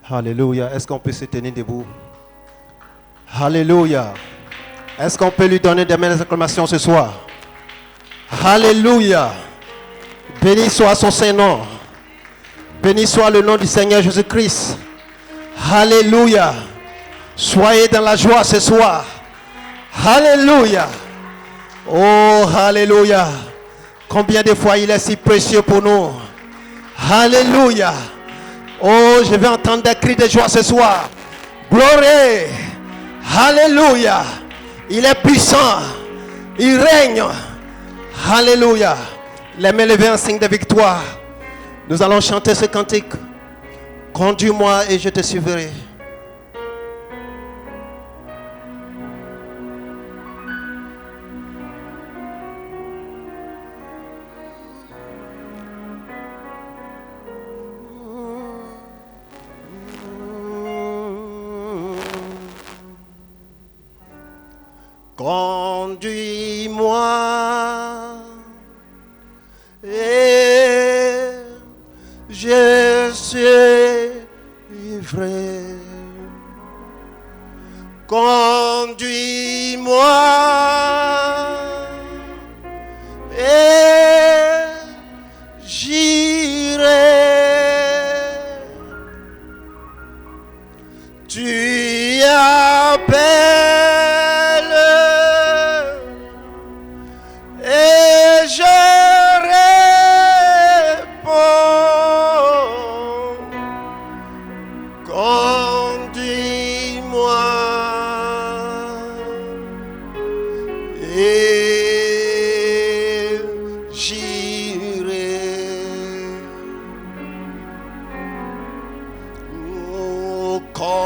Alléluia. Est-ce qu'on peut se tenir debout? Alléluia. Est-ce qu'on peut lui donner des mains d'acclamation ce soir? Alléluia. Béni soit son Saint-Nom. Béni soit le nom du Seigneur Jésus-Christ. Alléluia. Soyez dans la joie ce soir. Alléluia. Oh, alléluia. Combien de fois il est si précieux pour nous. Alléluia. Oh, je vais entendre des cris de joie ce soir. Gloire. Alléluia. Il est puissant. Il règne. Alléluia. Les mains levées en signe de victoire. Nous allons chanter ce cantique. Conduis-moi et je te suivrai. Conduis-moi et je suivrai. Conduis-moi et j'irai. Tu appelles et je réponds. Conduis-moi et j'irai. Oh, conduis-moi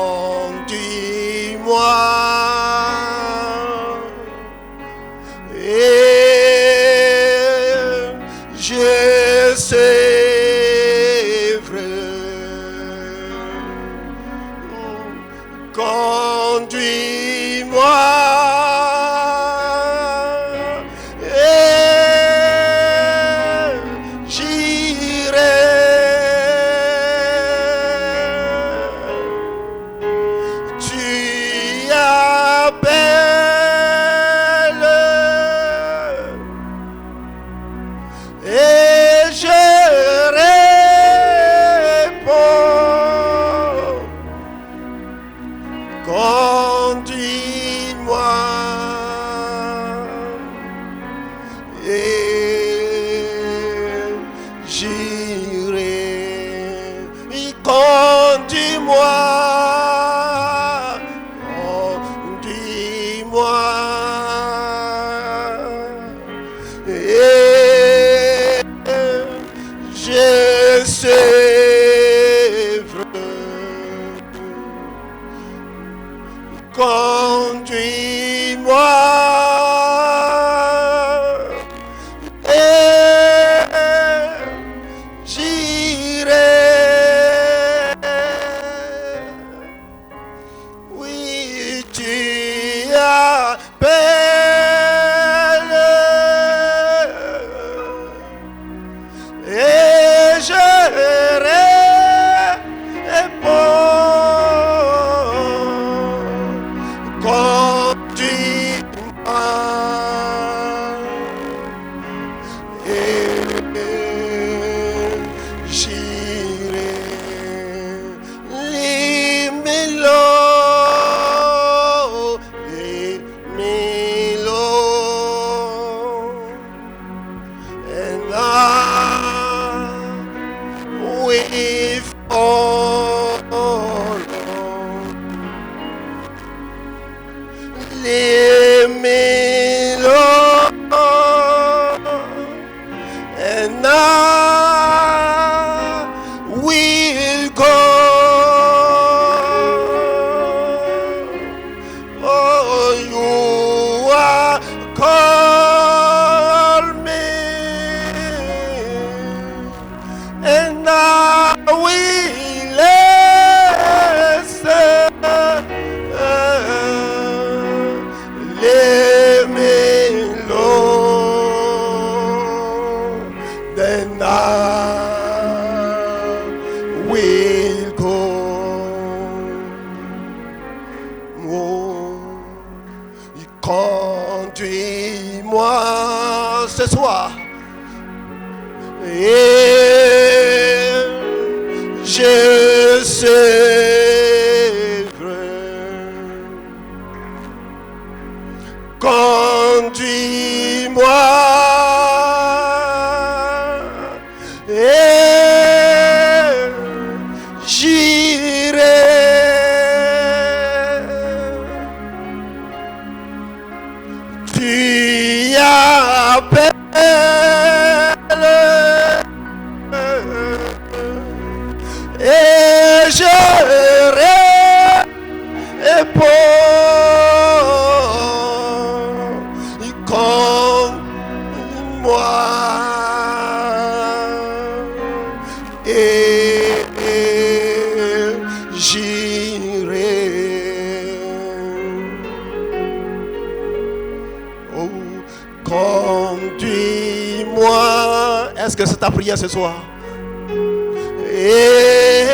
et je suivrai. Conduis-moi et j'irai. Tu appelles Conduis-moi ce soir. Et je suivrai. Conduis-moi et j'irai. Tu appelles et je réponds comme moi et j'irai. Oh, conduis-moi. Est-ce que c'est ta prière ce soir? Et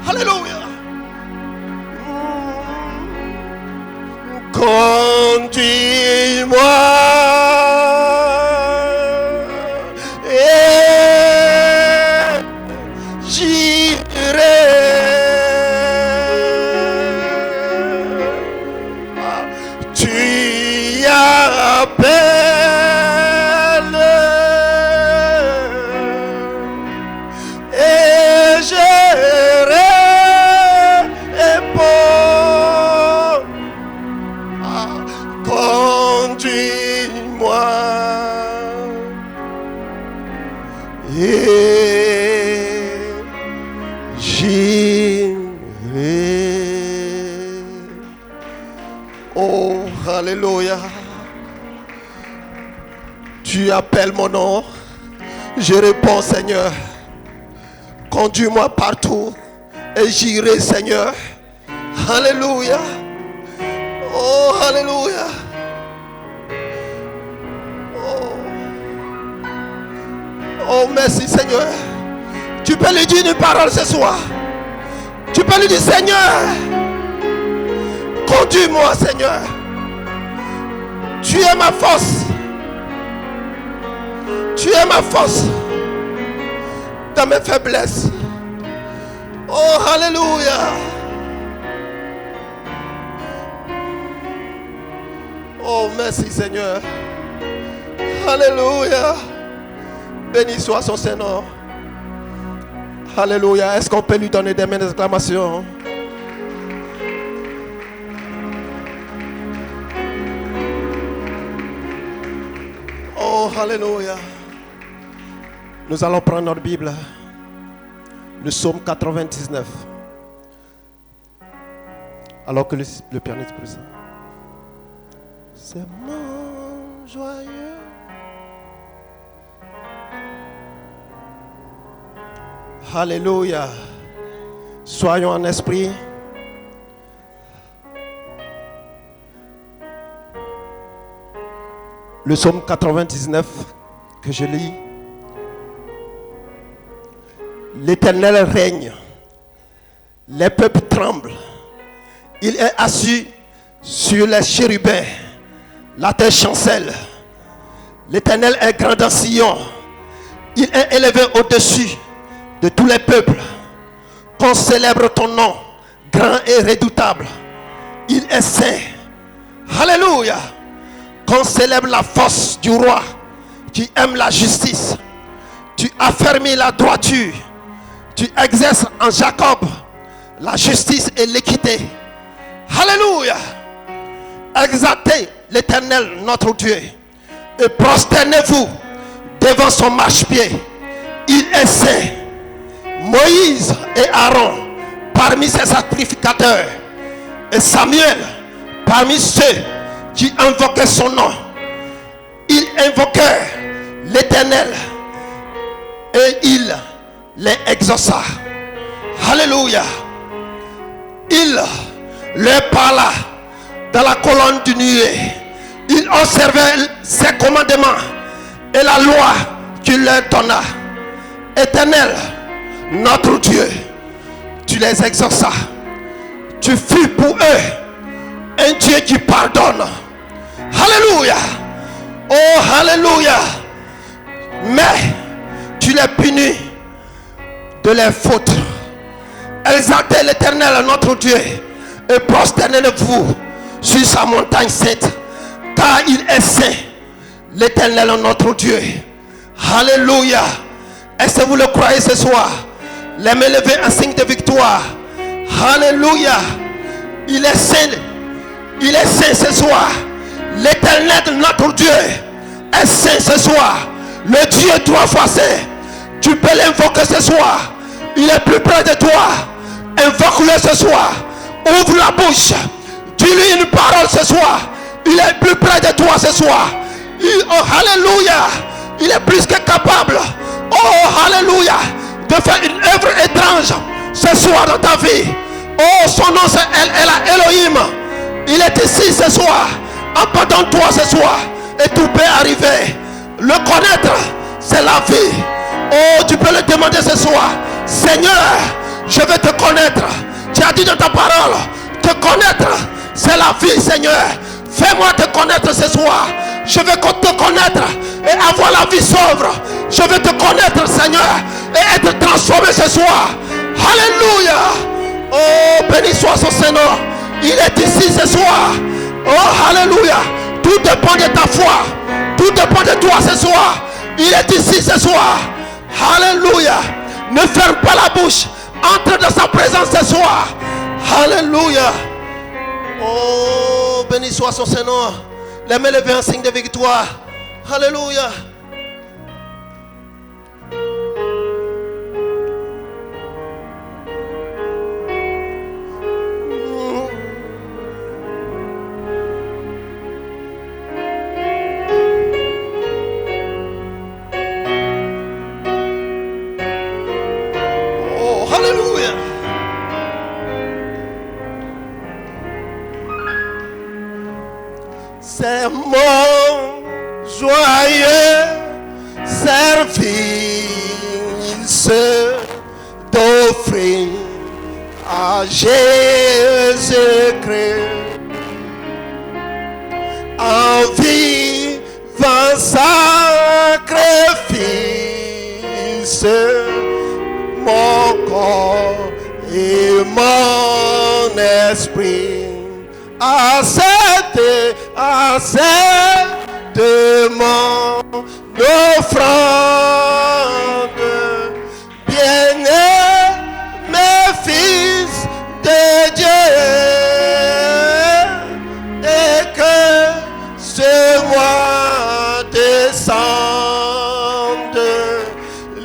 Alléluia. Conduis-moi et j'irai. Tu appelles et je réponds. Conduis-moi et j'irai. Oh, alléluia. Tu appelles mon nom, je réponds, Seigneur. Conduis-moi partout et j'irai, Seigneur. Alléluia. Oh, alléluia. Oh, merci, Seigneur. Tu peux lui dire une parole ce soir. Tu peux lui dire, Seigneur, conduis-moi, Seigneur. Tu es ma force. Tu es ma force dans mes faiblesses. Oh, alléluia. Oh, merci, Seigneur. Alléluia. Béni soit son Seigneur. Alléluia. Est-ce qu'on peut lui donner des mains d'exclamation? Oh, alléluia. Nous allons prendre notre Bible. Le psaume 99. Alors que le Père n'est plus ça. C'est mon joyeux. Alléluia. Soyons en esprit. Le psaume 99 que je lis. L'Éternel règne. Les peuples tremblent. Il est assis sur les chérubins. La terre chancelle. L'Éternel est grand dans Sion. Il est élevé au-dessus de tous les peuples. Qu'on célèbre ton nom, grand et redoutable. Il est saint. Alléluia. Qu'on célèbre la force du roi qui aime la justice. Tu affermis la droiture. Tu exerces en Jacob la justice et l'équité. Alléluia. Exaltez l'Éternel notre Dieu et prosternez-vous devant son marchepied. Il est saint. Moïse et Aaron parmi ses sacrificateurs et Samuel parmi ceux qui invoquaient son nom. Ils invoquèrent l'Éternel et il les exauça. Alléluia. Il leur parla dans la colonne du nuée. Ils observaient ses commandements et la loi qu'il leur donna. Éternel, notre Dieu, tu les exauças. Tu fus pour eux qui pardonne. Alléluia. Oh, alléluia. Mais tu les punis de leurs fautes. Exaltez l'Éternel, notre Dieu, et prosternez-vous sur sa montagne sainte, car il est saint, l'Éternel, notre Dieu. Alléluia. Est-ce que vous le croyez ce soir? Les mains levées en signe de victoire. Alléluia. Il est saint. Il est saint ce soir. L'Éternel, notre Dieu, est saint ce soir. Le Dieu trois fois saint. Tu peux l'invoquer ce soir. Il est plus près de toi. Invoque-le ce soir. Ouvre la bouche. Dis-lui une parole ce soir. Il est plus près de toi ce soir. Alléluia. Il est plus que capable. Oh, alléluia. De faire une œuvre étrange ce soir dans ta vie. Oh, son nom c'est Elohim. Il est ici ce soir. Abandonne-toi ce soir. Et tout peut arriver. Le connaître, c'est la vie. Oh, tu peux le demander ce soir. Seigneur, je veux te connaître. Tu as dit dans ta parole, te connaître, c'est la vie, Seigneur. Fais-moi te connaître ce soir. Je veux te connaître et avoir la vie sobre. Je veux te connaître, Seigneur, et être transformé ce soir. Alléluia. Oh, béni soit son Seigneur. Il est ici ce soir. Oh, alléluia. Tout dépend de ta foi. Tout dépend de toi ce soir. Il est ici ce soir. Alléluia. Ne ferme pas la bouche. Entre dans sa présence ce soir. Alléluia. Oh, béni soit son Seigneur. Les mains levées en signe de victoire. Alléluia. C'est mon joyeux service d'offrir à Jésus-Christ en vivant sacrifice, mon corps et mon esprit. Accepte mon offrande, bien-aimé fils de Dieu, et que ce mois descende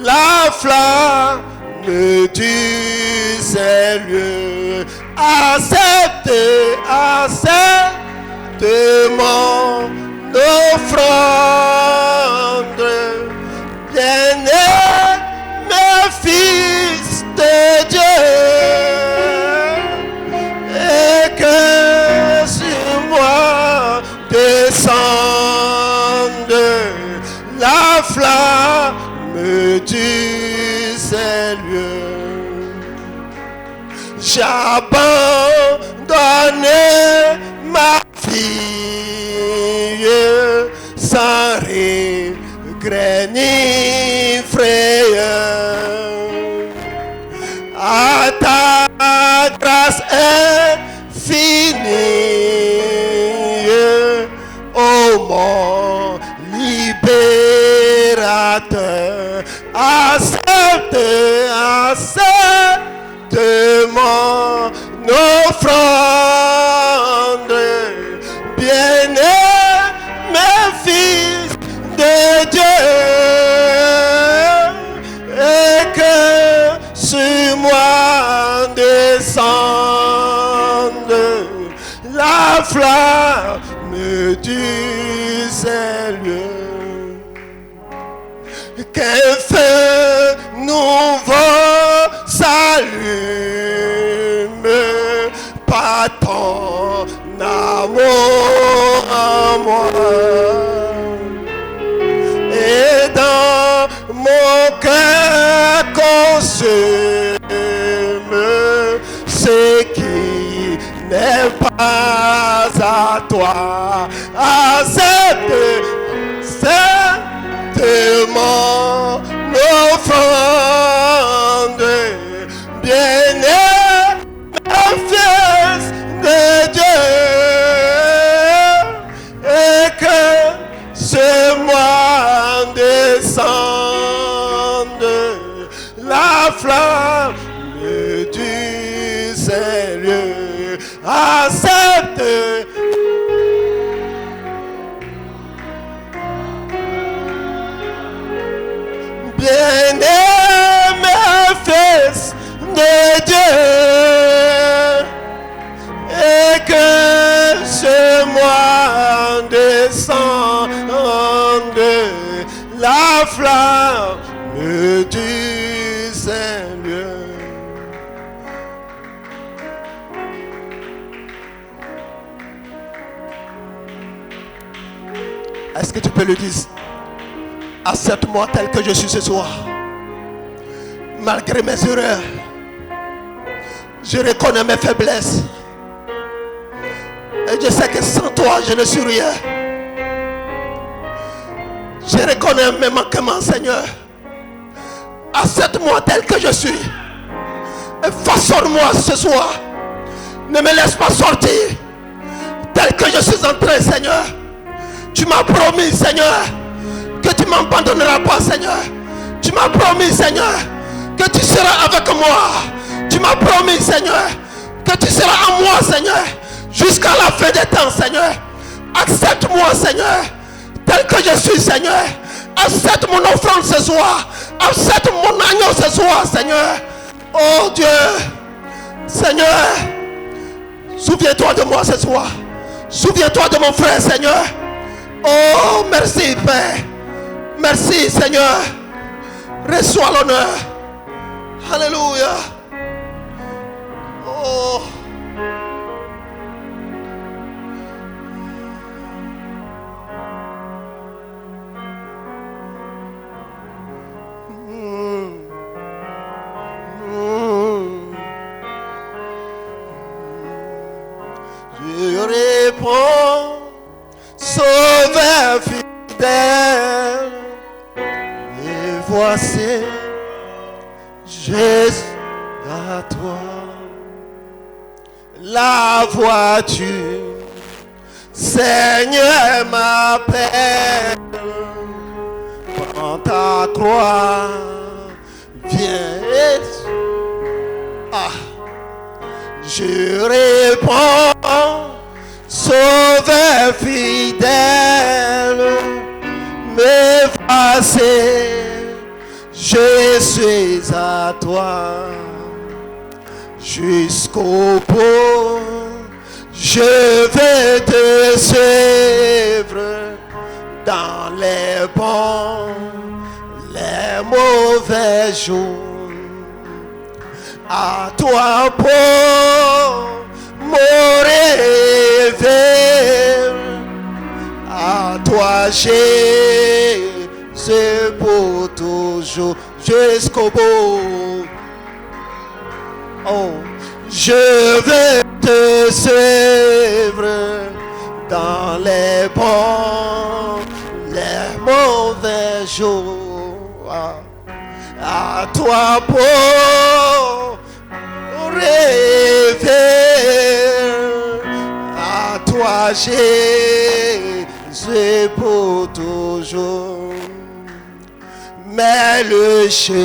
la flamme du Seigneur. Accepte mon offrande, bien-aimé fils de Dieu, et que sur moi descende la flamme du Seigneur. J'abandonne ma vie sans regret ni frayeur. À ta grâce infinie, oh mon libérateur, accepte mon offrande, bien-aimé fils de Dieu, et que sur moi descende la flamme du Seigneur. Qu'un feu nouveau s'allume par ton amour en moi, et dans mon cœur consume ce qui n'est pas à toi. Accepte mon offrande, bien-aimé fils de Dieu, et que ce moi descende la flamme du Seigneur. Accepte bien-aimé fils de Dieu, et que ce moi descende la flamme du Seigneur. Est-ce que tu peux le dire? Accepte-moi tel que je suis ce soir. Malgré mes erreurs, je reconnais mes faiblesses. Et je sais que sans toi, je ne suis rien. Je reconnais mes manquements, Seigneur. Accepte-moi tel que je suis. Et façonne-moi ce soir. Ne me laisse pas sortir tel que je suis entré, Seigneur. Tu m'as promis, Seigneur, que tu ne m'abandonneras pas, Seigneur. Tu m'as promis, Seigneur, que tu seras avec moi. Tu m'as promis, Seigneur, que tu seras en moi, Seigneur, jusqu'à la fin des temps, Seigneur. Accepte-moi, Seigneur, tel que je suis, Seigneur. Accepte mon offrande ce soir. Accepte mon agneau ce soir, Seigneur. Oh Dieu, Seigneur, souviens-toi de moi ce soir. Souviens-toi de mon frère, Seigneur. Oh, merci, Père. Merci, Seigneur. Reçois l'honneur. Alléluia. Oh. Je réponds, Sauveur fidèle, et voici Jésus à toi. La vois-tu, Seigneur m'appelle, prends ta croix, viens. Ah, je réponds, Sauveur fidèle, me voici, je suis à toi. Jusqu'au bout, je vais te suivre dans les bons, les mauvais jours. À toi pour mon réveil, à toi Jésus pour toujours, jusqu'au bout. Oh, je vais te suivre dans les bons, les mauvais jours. À toi pour rêver, à toi Jésus pour toujours. Mais le chemin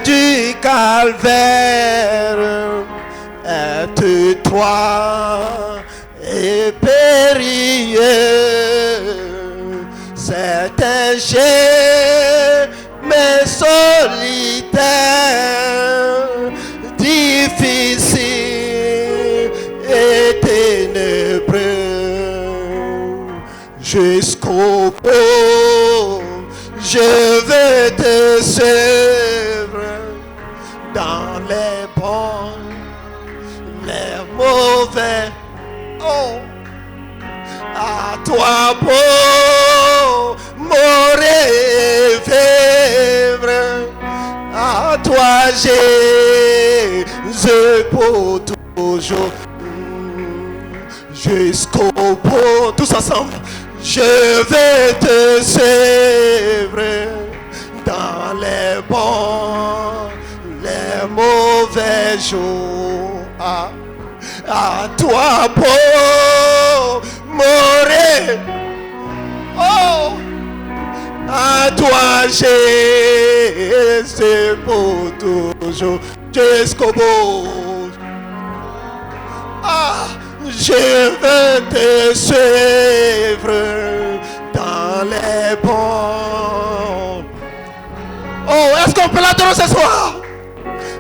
du calvaire est étroit et périlleux. C'est un chemin solitaire, difficile et ténébreux. Jusqu'au bout, je vais te suivre dans les bons, les mauvais. Oh, à toi pour mourir, vivre, à toi Jésus pour toujours. jusqu'au bout. Tous ensemble. Je vais te suivre dans les bons, les mauvais jours. À toi pour mourir. Oh, à toi Jésus pour toujours, jusqu'au bout. Je veux te suivre dans les bons. Oh, est-ce qu'on peut l'adorer ce soir?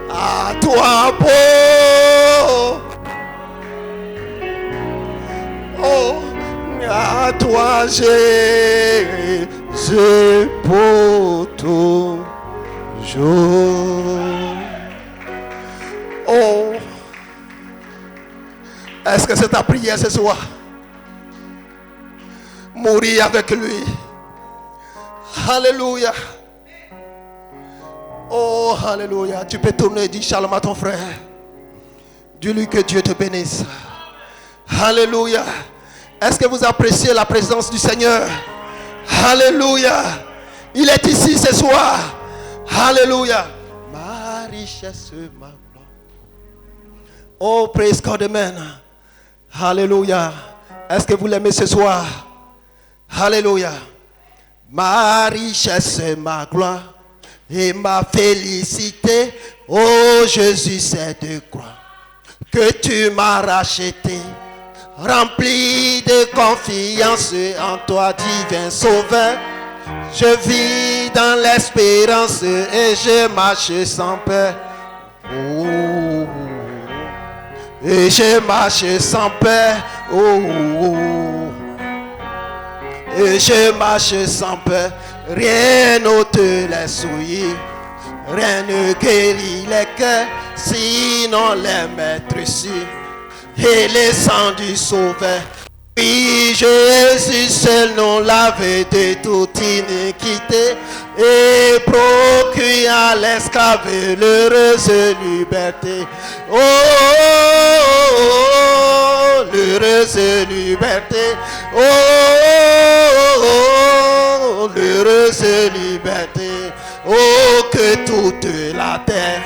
À toi pour. Oh, à toi Jésus pour toujours. Oh, est-ce que c'est ta prière ce soir? Mourir avec lui. Alléluia. Oh, alléluia. Tu peux tourner et dire shalom à ton frère. Dis-lui que Dieu te bénisse. Alléluia. Est-ce que vous appréciez la présence du Seigneur? Alléluia. Il est ici ce soir. Alléluia. Ma richesse, ma gloire. Oh, praise God, amen. Alléluia. Est-ce que vous l'aimez ce soir? Alléluia. Ma richesse, ma gloire et ma félicité. Oh Jésus, c'est de croire que tu m'as racheté, rempli de confiance en toi, divin sauveur. Je vis dans l'espérance et je marche sans peur. Oh, et je marche sans peur. Oh, et je marche sans peur. Rien n'ôte les souillures, rien ne guérit les cœurs, sinon les maîtrises et les sangs du Sauveur. Oui, Jésus seul nous lavé de toute iniquité et procure à l'esclave l'heureuse liberté. Oh, l'heureuse liberté. Oh, l'heureuse liberté. Oh, que toute la terre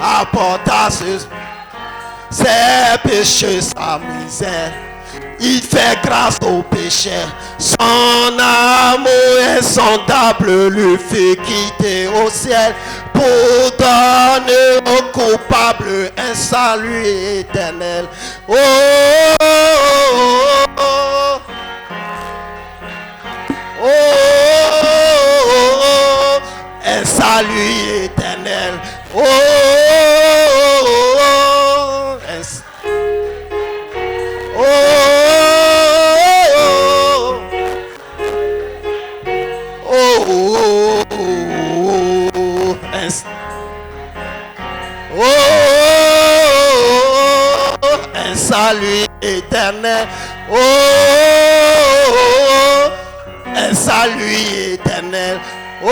apporte à ses péchés, sa misère. Il fait grâce aux pécheurs. Son amour insondable lui fait quitter au ciel pour donner aux coupables un salut éternel. Oh, oh, oh, oh, oh, un salut éternel. Oh, un salut éternel. Oh, un salut éternel. Oh,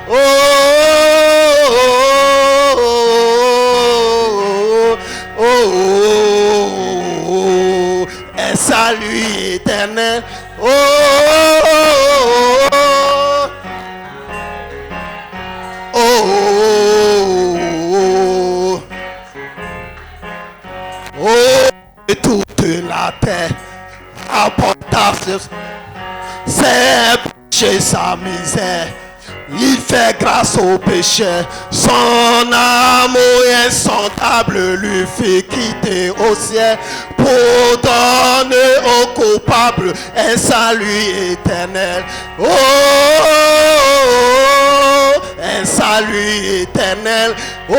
oh, oh, un salut éternel. Oh, et toute la terre apporte ses péchés, sa misère. Il fait grâce aux pécheurs. Son amour insondable lui fait quitter au ciel pour donner aux coupables un salut éternel. Oh, un salut éternel. Oh,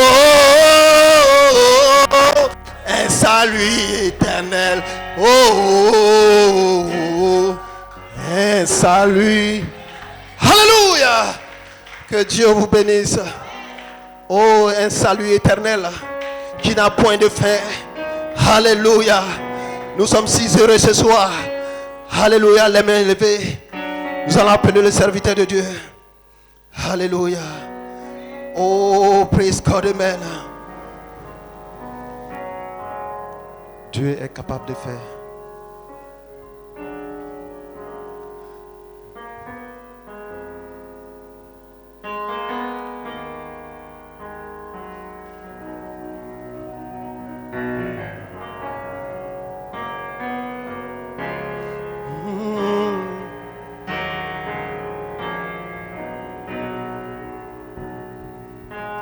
un salut éternel. Oh, un salut. Alléluia. Que Dieu vous bénisse. Oh, un salut éternel qui n'a point de fin. Alléluia. Nous sommes si heureux ce soir. Alléluia. Les mains levées. Nous allons appeler le serviteur de Dieu. Alléluia. Oh, praise God, amen. Dieu est capable de faire.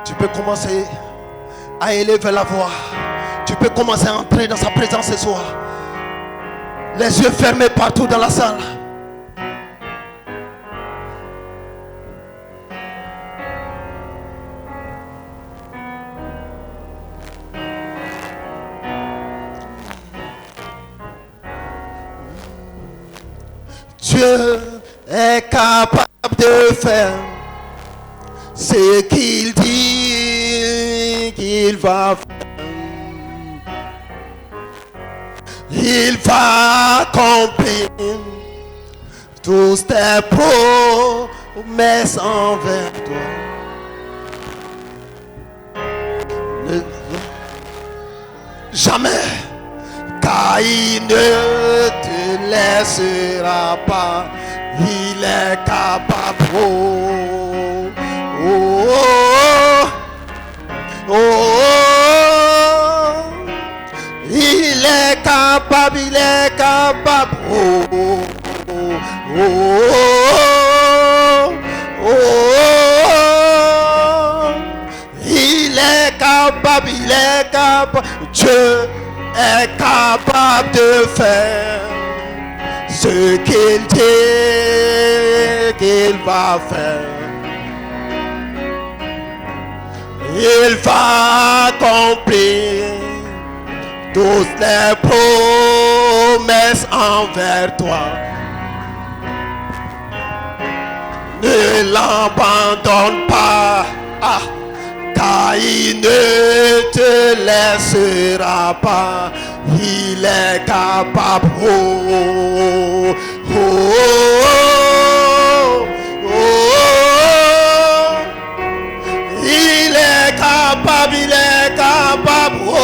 Tu peux commencer à élever la voix. Tu peux commencer à entrer dans sa présence ce soir. Les yeux fermés partout dans la salle. Dieu est capable de faire ce qu'il dit qu'il va faire. Il va accomplir toutes tes promesses envers toi. Jamais, car il ne te laissera pas. Il est capable. Oh, oh, oh, oh. Il est capable, il est capable. Oh, oh, oh, oh, oh, oh. Il est capable, il est capable. Dieu est capable de faire ce qu'il dit qu'il va faire. Il va accomplir toutes les promesses envers toi. Ne l'abandonne pas, car il ne te laissera pas. Il est capable. Oh, oh, oh, oh, oh. Il est capable, il est capable. Oh.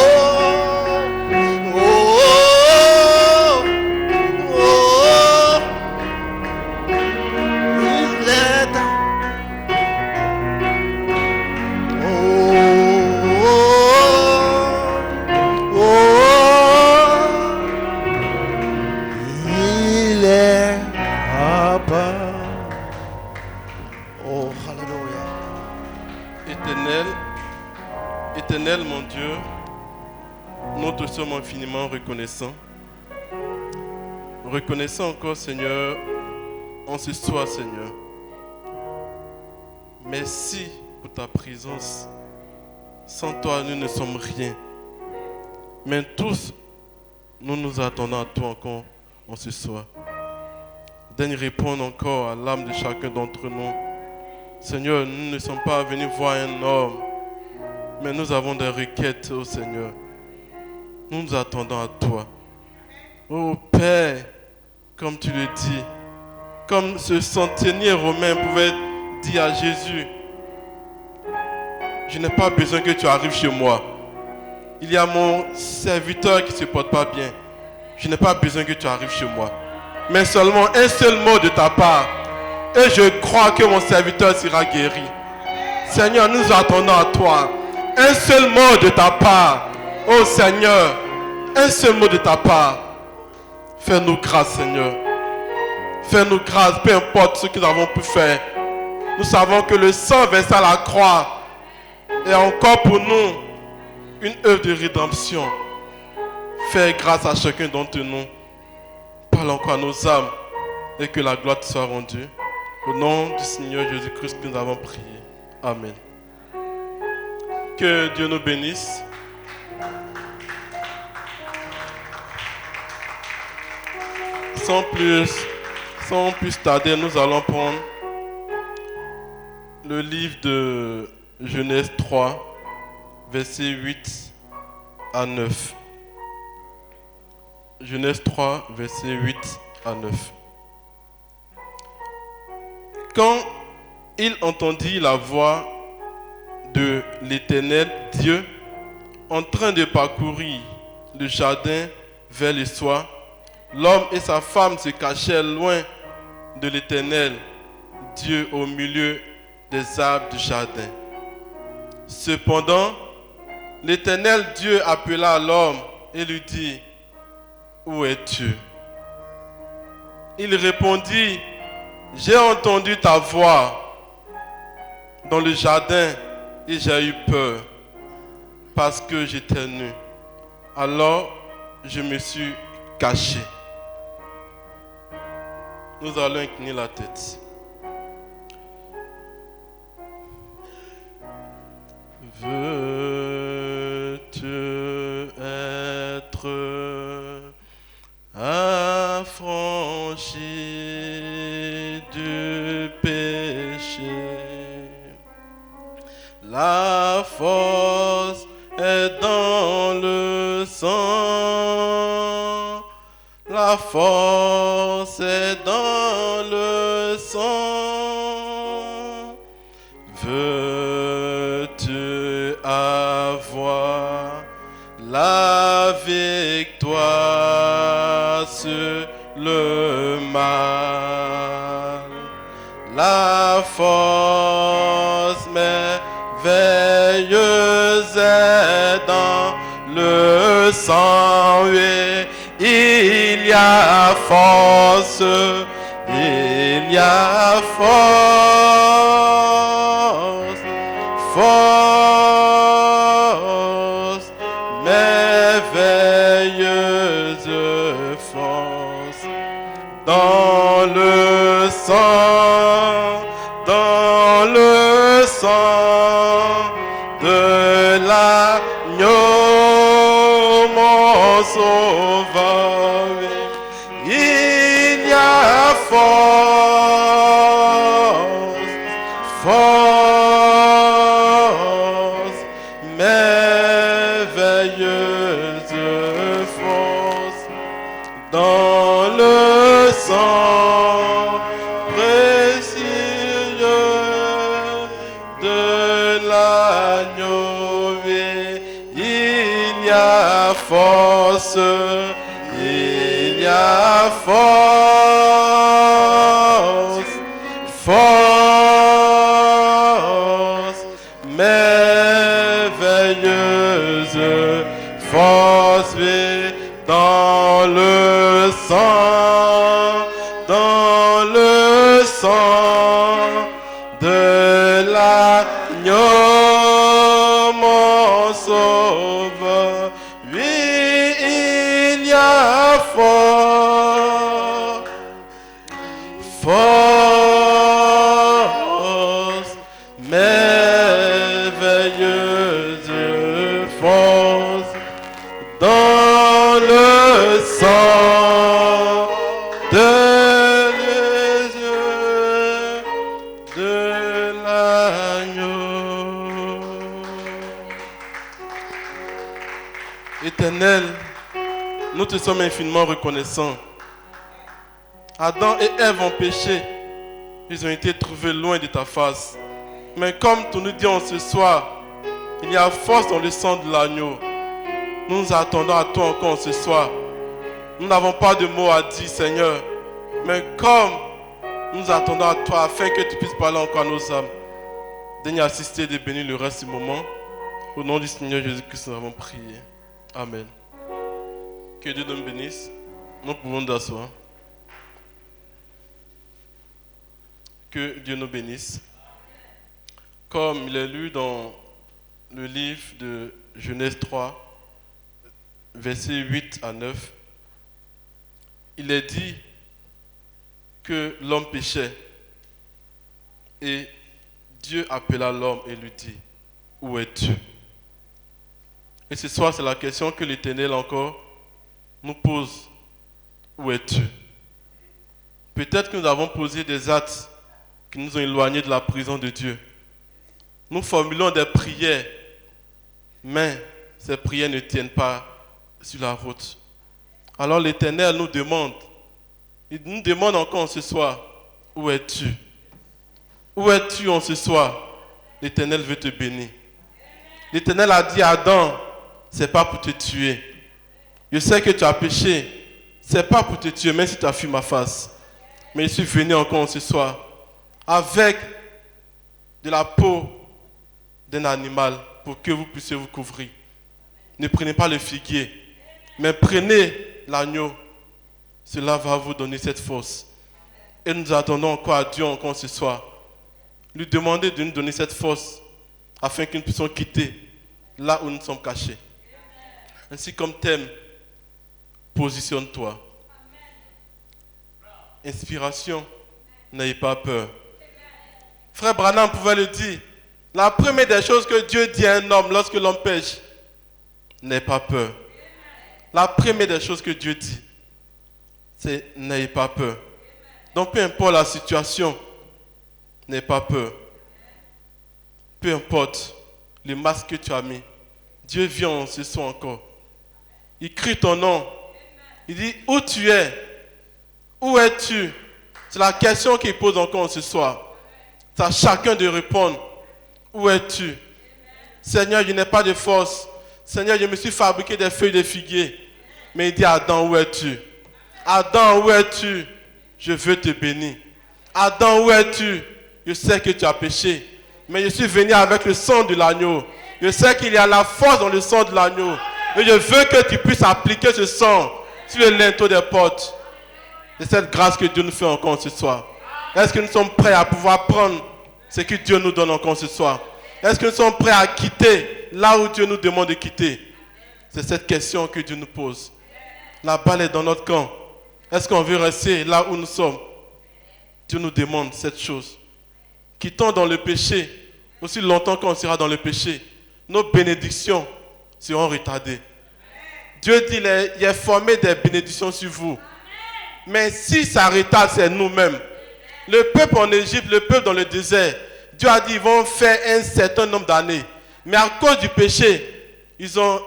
Éternel, mon Dieu, nous te sommes infiniment reconnaissants. Reconnaissant encore, Seigneur, en ce soir, Seigneur. Merci pour ta présence. Sans toi, nous ne sommes rien. Mais tous, nous nous attendons à toi encore en ce soir. Daigne répondre encore à l'âme de chacun d'entre nous. Seigneur, nous ne sommes pas venus voir un homme, mais nous avons des requêtes, oh Seigneur. Nous nous attendons à toi. Oh Père, comme tu le dis, comme ce centenier romain pouvait dire à Jésus, je n'ai pas besoin que tu arrives chez moi. Il y a mon serviteur qui ne se porte pas bien. Je n'ai pas besoin que tu arrives chez moi. Mais seulement un seul mot de ta part. Et je crois que mon serviteur sera guéri. Seigneur, nous attendons à toi. Un seul mot de ta part. Oh Seigneur, un seul mot de ta part. Fais-nous grâce, Seigneur. Fais-nous grâce, peu importe ce que nous avons pu faire. Nous savons que le sang versé à la croix est encore pour nous une œuvre de rédemption. Fais grâce à chacun d'entre nous. Parle encore à nos âmes et que la gloire te soit rendue. Au nom du Seigneur Jésus-Christ que nous avons prié. Amen. Que Dieu nous bénisse. Sans plus tarder, nous allons prendre le livre de Genèse 3, versets 8 à 9. Genèse 3, versets 8 à 9. Quand il entendit la voix de l'Éternel Dieu en train de parcourir le jardin vers le soir, l'homme et sa femme se cachèrent loin de l'Éternel, Dieu au milieu des arbres du jardin. Cependant, l'Éternel Dieu appela l'homme et lui dit, « Où es-tu » Il répondit, « J'ai entendu ta voix dans le jardin et j'ai eu peur parce que j'étais nu. Alors, je me suis caché. » Nous allons incliner la tête. Veux-tu être affranchi du péché? La force est dans le sang. La force est dans le sang. Veux-tu avoir la victoire sur le mal? La force merveilleuse est dans le sang. Oui, il y a force, il y a force, force, merveilleuse force, dans le sang de l'agneau, mon sauveur. Il y a force, force, merveilleuse force, dans le sang précieux de l'agneau. Il y a force, il y a force, force, merveilleuse force, oui, dans le sang de l'agneau, mon sauveur. Oui, il y a force, force, merveilleuse force, dans le sang de l'agneau. Éternel, nous te sommes infiniment reconnaissants. Adam et Ève ont péché. Ils ont été trouvés loin de ta face. Mais comme tu nous dis en ce soir, il y a force dans le sang de l'agneau. Nous nous attendons à toi encore ce soir. Nous n'avons pas de mots à dire, Seigneur. Mais comme nous attendons à toi afin que tu puisses parler encore à nos âmes, daigne assister et bénir le reste du moment. Au nom du Seigneur Jésus-Christ, nous avons prié. Amen. Que Dieu nous bénisse. Nous pouvons nous asseoir. Que Dieu nous bénisse. Comme il est lu dans le livre de Genèse 3, versets 8 à 9, il est dit que l'homme péchait et Dieu appela l'homme et lui dit, « Où es-tu » Et ce soir, c'est la question que l'Éternel encore nous pose. « Où es-tu » Peut-être que nous avons posé des actes qui nous ont éloignés de la prison de Dieu. Nous formulons des prières, mais ces prières ne tiennent pas sur la route. Alors l'Éternel nous demande, il nous demande encore ce soir, où es-tu? Où es-tu en ce soir? L'Éternel veut te bénir. L'Éternel a dit à Adam, c'est pas pour te tuer, Je sais que tu as péché. Ce n'est pas pour te tuer, même si tu as fui ma face. Mais je suis venu encore ce soir avec de la peau d'un animal pour que vous puissiez vous couvrir. Ne prenez pas le figuier, mais prenez l'agneau. Cela va vous donner cette force. Et nous attendons encore à Dieu encore ce soir. Lui demander de nous donner cette force afin que nous puissions quitter là où nous sommes cachés. Ainsi comme thème, positionne-toi. Inspiration, n'ayez pas peur. Frère Branham pouvait le dire. La première des choses que Dieu dit à un homme lorsque l'homme pêche, n'aie pas peur. La première des choses que Dieu dit, c'est n'ayez pas peur. Donc peu importe la situation, n'aie pas peur. Peu importe le masque que tu as mis, Dieu vient ce soir encore. Il crie ton nom. Il dit, où tu es? Où es-tu? C'est la question qu'il pose encore ce soir. C'est à chacun de répondre. Où es-tu? Seigneur, je n'ai pas de force. Seigneur, je me suis fabriqué des feuilles de figuier. Mais il dit, Adam, où es-tu? Adam, où es-tu? Je veux te bénir. Adam, où es-tu? Je sais que tu as péché. Mais je suis venu avec le sang de l'agneau. Je sais qu'il y a la force dans le sang de l'agneau. Et je veux que tu puisses appliquer ce sang sur le linteau des portes. C'est cette grâce que Dieu nous fait encore ce soir. Est-ce que nous sommes prêts à pouvoir prendre ce que Dieu nous donne encore ce soir? Est-ce que nous sommes prêts à quitter là où Dieu nous demande de quitter? C'est cette question que Dieu nous pose. La balle est dans notre camp. Est-ce qu'on veut rester là où nous sommes? Dieu nous demande cette chose. Quittons dans le péché. Aussi longtemps qu'on sera dans le péché, nos bénédictions seront retardées. Dieu dit, il y a formé des bénédictions sur vous. Mais si ça retarde, c'est nous-mêmes. Le peuple en Égypte, le peuple dans le désert, Dieu a dit qu'ils vont faire un certain nombre d'années. Mais à cause du péché, ils ont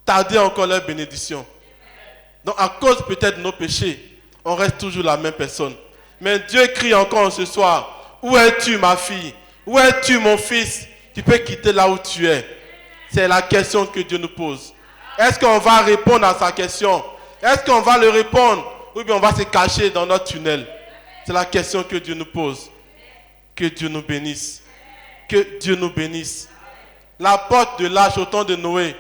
tardé encore leur bénédiction. Donc à cause peut-être de nos péchés, on reste toujours la même personne. Mais Dieu crie encore ce soir, où es-tu ma fille? Où es-tu mon fils? Tu peux quitter là où tu es. C'est la question que Dieu nous pose. Est-ce qu'on va répondre à sa question? Est-ce qu'on va le répondre? Ou bien on va se cacher dans notre tunnel? C'est la question que Dieu nous pose. Que Dieu nous bénisse. Que Dieu nous bénisse. La porte de l'âge au temps de Noé.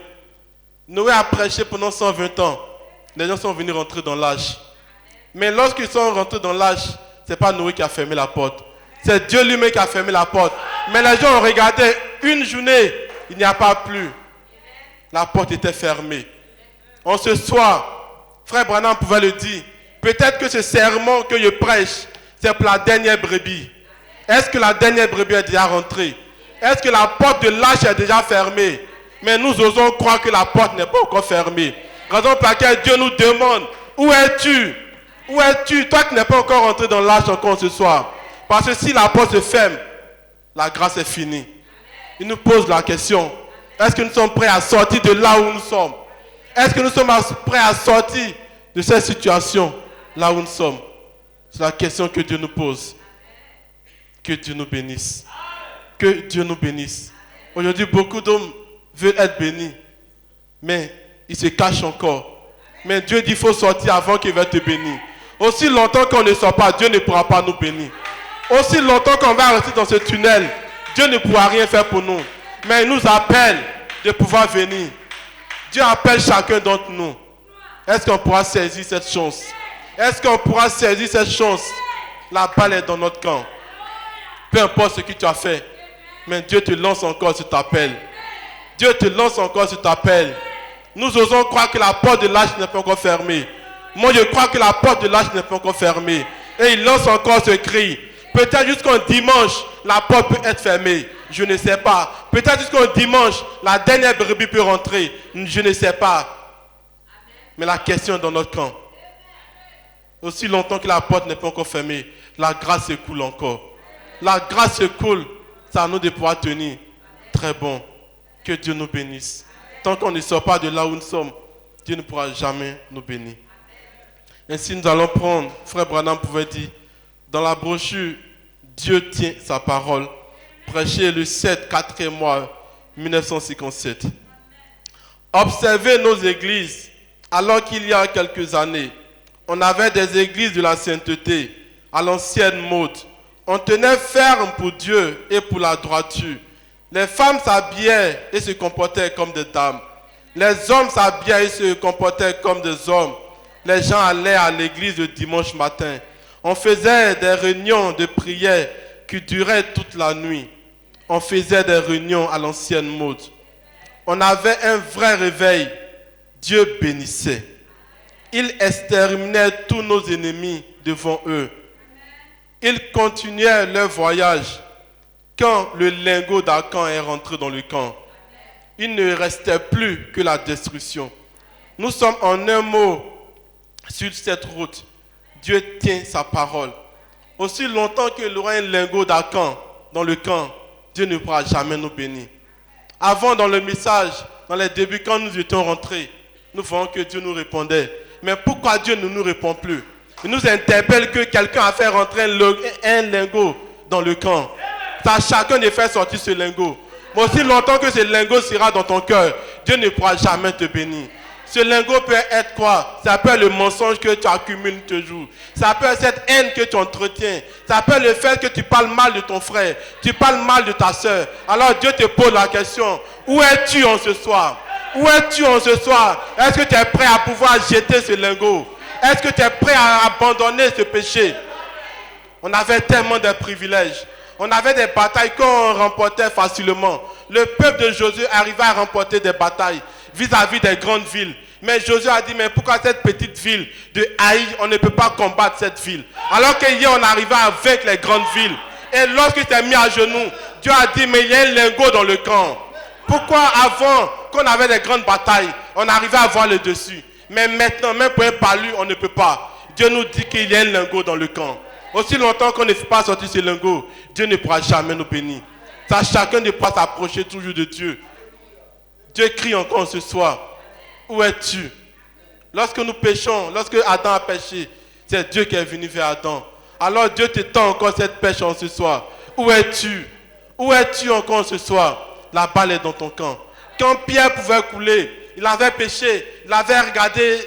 Noé a prêché pendant 120 ans. Les gens sont venus rentrer dans l'âge. Mais lorsqu'ils sont rentrés dans l'âge, ce n'est pas Noé qui a fermé la porte. C'est Dieu lui-même qui a fermé la porte. Mais les gens ont regardé une journée, il n'y a pas plus. La porte était fermée. En ce soir, frère Branham pouvait le dire. Peut-être que ce sermon que je prêche, c'est pour la dernière brebis. Est-ce que la dernière brebis est déjà rentrée? Est-ce que la porte de l'âge est déjà fermée? Mais nous osons croire que la porte n'est pas encore fermée. Raison pour laquelle Dieu nous demande, où es-tu? Où es-tu? Toi qui n'es pas encore rentré dans l'âge encore ce soir. Parce que si la porte se ferme, la grâce est finie. Il nous pose la question, est-ce que nous sommes prêts à sortir de là où nous sommes? Est-ce que nous sommes prêts à sortir de cette situation là où nous sommes? C'est la question que Dieu nous pose. Que Dieu nous bénisse. Que Dieu nous bénisse. Aujourd'hui, beaucoup d'hommes veulent être bénis, mais ils se cachent encore. Mais Dieu dit qu'il faut sortir avant qu'il va te bénir. Aussi longtemps qu'on ne sort pas, Dieu ne pourra pas nous bénir. Aussi longtemps qu'on va rester dans ce tunnel, Dieu ne pourra rien faire pour nous. Mais il nous appelle de pouvoir venir. Dieu appelle chacun d'entre nous. Est-ce qu'on pourra saisir cette chance? Est-ce qu'on pourra saisir cette chance? La balle est dans notre camp. Peu importe ce que tu as fait, mais Dieu te lance encore cet appel. Dieu te lance encore cet appel. Nous osons croire que la porte de l'âge n'est pas encore fermée. Moi, je crois que la porte de l'âge n'est pas encore fermée. Et il lance encore ce cri. Peut-être jusqu'au dimanche, la porte peut être fermée. Je ne sais pas. Peut-être jusqu'au dimanche, la dernière brebis peut rentrer. Je ne sais pas. Mais la question est dans notre camp. Aussi longtemps que la porte n'est pas encore fermée, la grâce se coule encore. La grâce se coule. C'est à nous de pouvoir tenir. Très bon. Que Dieu nous bénisse. Tant qu'on ne sort pas de là où nous sommes, Dieu ne pourra jamais nous bénir. Ainsi, nous allons prendre, frère Branham pouvait dire, dans la brochure, Dieu tient sa parole, prêché le 7/4 mois 1957. Observez nos églises Alors qu'il y a quelques années, on avait des églises de la sainteté à l'ancienne mode. On tenait ferme pour Dieu et pour la droiture. Les femmes s'habillaient et se comportaient comme des dames. Les hommes s'habillaient et se comportaient comme des hommes. Les gens allaient à l'église le dimanche matin. On faisait des réunions de prière qui duraient toute la nuit. On faisait des réunions à l'ancienne mode. On avait un vrai réveil. Dieu bénissait. Il exterminait tous nos ennemis devant eux. Ils continuaient leur voyage. Quand le lingot d'Akan est rentré dans le camp, il ne restait plus que la destruction. Nous sommes en un mot sur cette route. Dieu tient sa parole. Aussi longtemps qu'il y aura un lingot d'Akan dans le camp, Dieu ne pourra jamais nous bénir. Avant, dans le message, dans les débuts, quand nous étions rentrés, nous voyons que Dieu nous répondait. Mais pourquoi Dieu ne nous répond plus? Il nous interpelle que quelqu'un a fait rentrer un lingot dans le camp. C'est à chacun de faire sortir ce lingot. Mais aussi longtemps que ce lingot sera dans ton cœur, Dieu ne pourra jamais te bénir. Ce lingot peut être quoi? Ça peut être le mensonge que tu accumules toujours. Ça peut être cette haine que tu entretiens. Ça peut être le fait que tu parles mal de ton frère. Tu parles mal de ta soeur. Alors Dieu te pose la question. Où es-tu en ce soir? Où es-tu en ce soir? Est-ce que tu es prêt à pouvoir jeter ce lingot? Est-ce que tu es prêt à abandonner ce péché? On avait tellement de privilèges. On avait des batailles qu'on remportait facilement. Le peuple de Josué arrivait à remporter des batailles vis-à-vis des grandes villes. Mais Josué a dit, mais pourquoi cette petite ville de Haï, on ne peut pas combattre cette ville? Alors qu'hier, on arrivait à vaincre les grandes villes. Et lorsqu'il s'est mis à genoux, Dieu a dit, mais il y a un lingot dans le camp. Pourquoi avant qu'on avait des grandes batailles, on arrivait à avoir le dessus? Mais maintenant, même pour un palu, on ne peut pas. Dieu nous dit qu'il y a un lingot dans le camp. Aussi longtemps qu'on ne fait pas sortir ce lingot, Dieu ne pourra jamais nous bénir. Ça, chacun ne pourra s'approcher toujours de Dieu. Dieu crie encore ce soir. Où es-tu? Lorsque nous péchons, lorsque Adam a péché, c'est Dieu qui est venu vers Adam. Alors Dieu te tend encore cette pêche en ce soir. Où es-tu? Où es-tu encore ce soir? La balle est dans ton camp. Quand Pierre pouvait couler, il avait péché, il avait regardé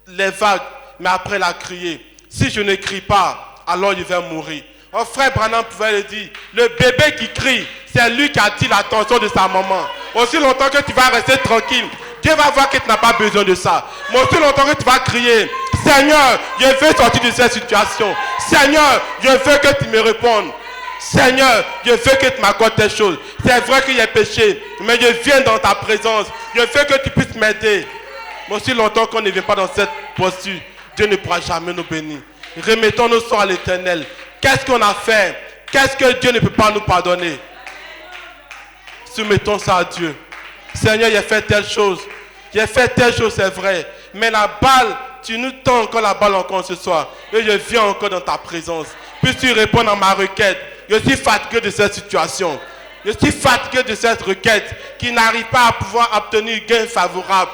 les vagues, mais après il a crié. Si je ne crie pas, alors il va mourir. Un frère Branham pouvait le dire, le bébé qui crie, c'est lui qui attire l'attention de sa maman. Aussi longtemps que tu vas rester tranquille, Dieu va voir que tu n'as pas besoin de ça. Mais aussi longtemps que tu vas crier, Seigneur, je veux sortir de cette situation. Seigneur, je veux que tu me répondes. Seigneur, je veux que tu m'accordes tes choses. C'est vrai qu'il y a péché, mais je viens dans ta présence. Je veux que tu puisses m'aider. Mais aussi longtemps qu'on ne vient pas dans cette posture, Dieu ne pourra jamais nous bénir. Remettons nos sorts à l'Éternel. Qu'est-ce qu'on a fait? Qu'est-ce que Dieu ne peut pas nous pardonner? Soumettons ça à Dieu. Seigneur, j'ai fait telle chose. J'ai fait telle chose, c'est vrai. Mais la balle, tu nous tends encore la balle encore ce soir. Et je viens encore dans ta présence. Puisses-tu répondre à ma requête? Je suis fatigué de cette situation. Je suis fatigué de cette requête qui n'arrive pas à pouvoir obtenir gain favorable.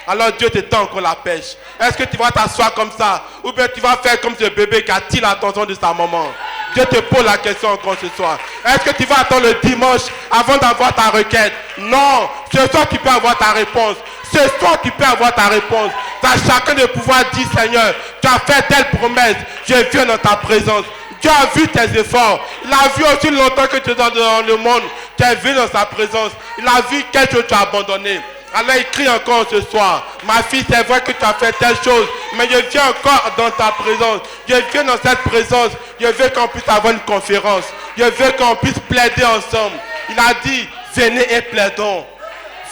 Alors Dieu te tend encore la pêche. Est-ce que tu vas t'asseoir comme ça? Ou bien tu vas faire comme ce bébé qui attire l'attention de sa maman? Dieu te pose la question encore ce soir. Est-ce que tu vas attendre le dimanche avant d'avoir ta requête? Non. Ce soir tu peux avoir ta réponse. Ce soir tu peux avoir ta réponse. Tu as chacun de pouvoir dire, Seigneur, tu as fait telle promesse. Je viens dans ta présence. Dieu a vu tes efforts. Il a vu aussi longtemps que tu es dans le monde. Tu es venu dans sa présence. Il a vu quelque chose que tu as abandonné. Alors il crie encore ce soir. Ma fille, c'est vrai que tu as fait telle chose, mais je viens encore dans ta présence. Je viens dans cette présence. Je veux qu'on puisse avoir une conférence. Je veux qu'on puisse plaider ensemble. Il a dit, venez et plaidons.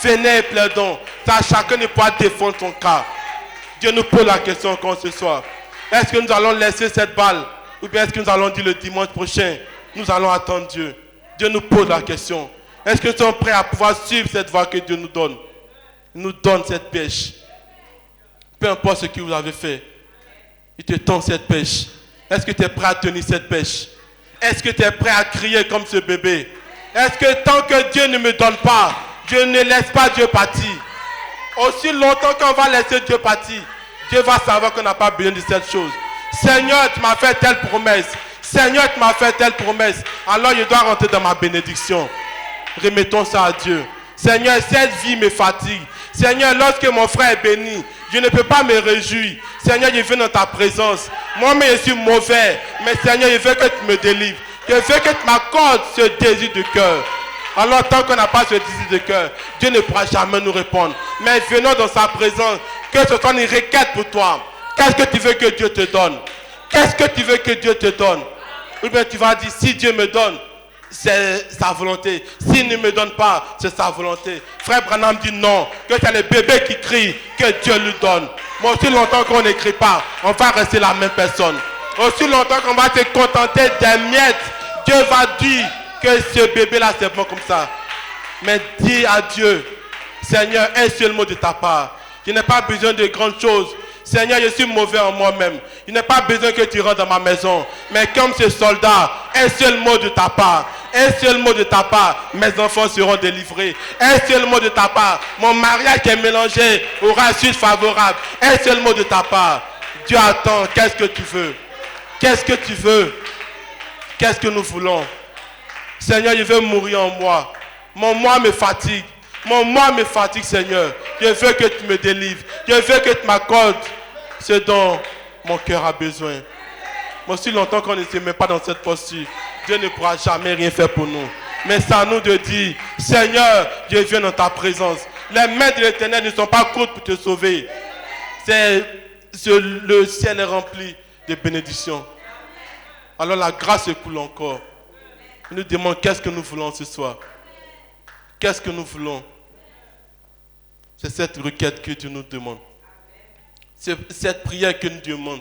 Venez et plaidons. Ça, chacun ne pourra défendre son cas. Dieu nous pose la question encore ce soir. Est-ce que nous allons laisser cette balle? Ou bien est-ce que nous allons dire le dimanche prochain, nous allons attendre Dieu? Dieu nous pose la question. Est-ce que nous sommes prêts à pouvoir suivre cette voie que Dieu nous donne? Il nous donne cette pêche. Peu importe ce que vous avez fait, il te tend cette pêche. Est-ce que tu es prêt à tenir cette pêche? Est-ce que tu es prêt à crier comme ce bébé? Est-ce que tant que Dieu ne me donne pas, je ne laisse pas Dieu partir? Aussi longtemps qu'on va laisser Dieu partir, Dieu va savoir qu'on n'a pas besoin de cette chose. Seigneur, tu m'as fait telle promesse. Seigneur, tu m'as fait telle promesse. Alors je dois rentrer dans ma bénédiction. Remettons ça à Dieu. Seigneur, cette vie me fatigue. Seigneur, lorsque mon frère est béni, je ne peux pas me réjouir. Seigneur, je viens dans ta présence. Moi-même, je suis mauvais. Mais Seigneur, je veux que tu me délivres. Je veux que tu m'accordes ce désir de cœur. Alors, tant qu'on n'a pas ce désir de cœur, Dieu ne pourra jamais nous répondre. Mais venons dans sa présence, que ce soit une requête pour toi. Qu'est-ce que tu veux que Dieu te donne? Qu'est-ce que tu veux que Dieu te donne? Ou bien tu vas dire, si Dieu me donne, c'est sa volonté. S'il ne me donne pas, c'est sa volonté. Frère Branham dit non, que c'est le bébé qui crie, que Dieu lui donne. Mais aussi longtemps qu'on n'écrit pas, on va rester la même personne. Aussi longtemps qu'on va se contenter des miettes, Dieu va dire que ce bébé-là, c'est bon comme ça. Mais dis à Dieu, Seigneur, un seul mot de ta part. Je n'ai pas besoin de grandes choses. Seigneur, je suis mauvais en moi-même. Je n'ai pas besoin que tu rentres dans ma maison. Mais comme ce soldat, un seul mot de ta part. Un seul mot de ta part, mes enfants seront délivrés. Un seul mot de ta part, mon mariage qui est mélangé aura suite favorable. Un seul mot de ta part. Dieu attend, qu'est-ce que tu veux? Qu'est-ce que tu veux? Qu'est-ce que nous voulons? Seigneur, je veux mourir en moi. Mon moi me fatigue. Mon moi me fatigue, Seigneur. Je veux que tu me délivres. Je veux que tu m'accordes ce dont mon cœur a besoin. Mais aussi longtemps qu'on ne se met pas dans cette posture, Dieu ne pourra jamais rien faire pour nous. Mais c'est à nous de dire, Seigneur, je viens dans ta présence. Les mains de l'Éternel ne sont pas courtes pour te sauver. Le ciel est rempli de bénédictions. Alors la grâce coule encore. Il nous demande qu'est-ce que nous voulons ce soir. Qu'est-ce que nous voulons? C'est cette requête que Dieu nous demande. C'est cette prière que nous demande.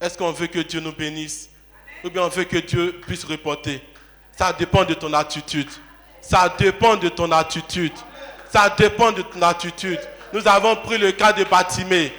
Est-ce qu'on veut que Dieu nous bénisse? Ou bien on veut que Dieu puisse reporter? Ça dépend de ton attitude. Ça dépend de ton attitude. Ça dépend de ton attitude. Nous avons pris le cas de Bartimée.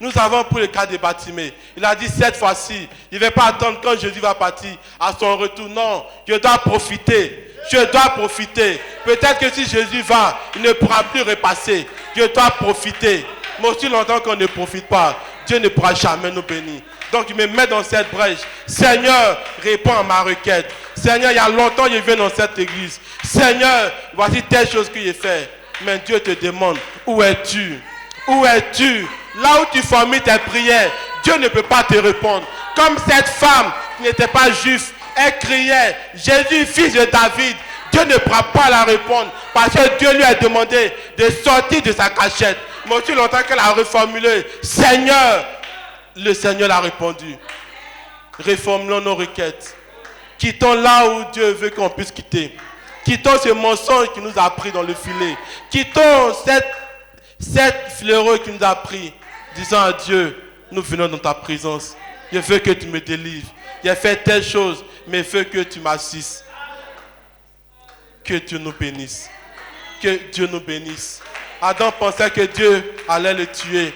Nous avons pris le cas de Bartimée. Il a dit cette fois-ci, il ne va pas attendre quand Jésus va partir à son retour. Non, je dois profiter. Je dois profiter. Peut-être que si Jésus va, il ne pourra plus repasser. Je dois profiter. Mais aussi longtemps qu'on ne profite pas, Dieu ne pourra jamais nous bénir. Donc je me mets dans cette brèche. Seigneur, réponds à ma requête. Seigneur, il y a longtemps je viens dans cette église. Seigneur, voici telle chose que j'ai fait. Mais Dieu te demande, où es-tu? Où es-tu? Là où tu formules tes prières, Dieu ne peut pas te répondre. Comme cette femme qui n'était pas juive, elle criait, Jésus, fils de David. Dieu ne pourra pas la répondre parce que Dieu lui a demandé de sortir de sa cachette. Mais aussi longtemps qu'elle a reformulé, Seigneur, le Seigneur l'a répondu. Réformons nos requêtes. Quittons là où Dieu veut qu'on puisse quitter. Quittons ce mensonge qui nous a pris dans le filet. Quittons cette fleureuse qui nous a pris. Disons à Dieu, nous venons dans ta présence. Je veux que tu me délivres. J'ai fait telle chose, mais je veux que tu m'assistes. Que Dieu nous bénisse. Que Dieu nous bénisse. Adam pensait que Dieu allait le tuer.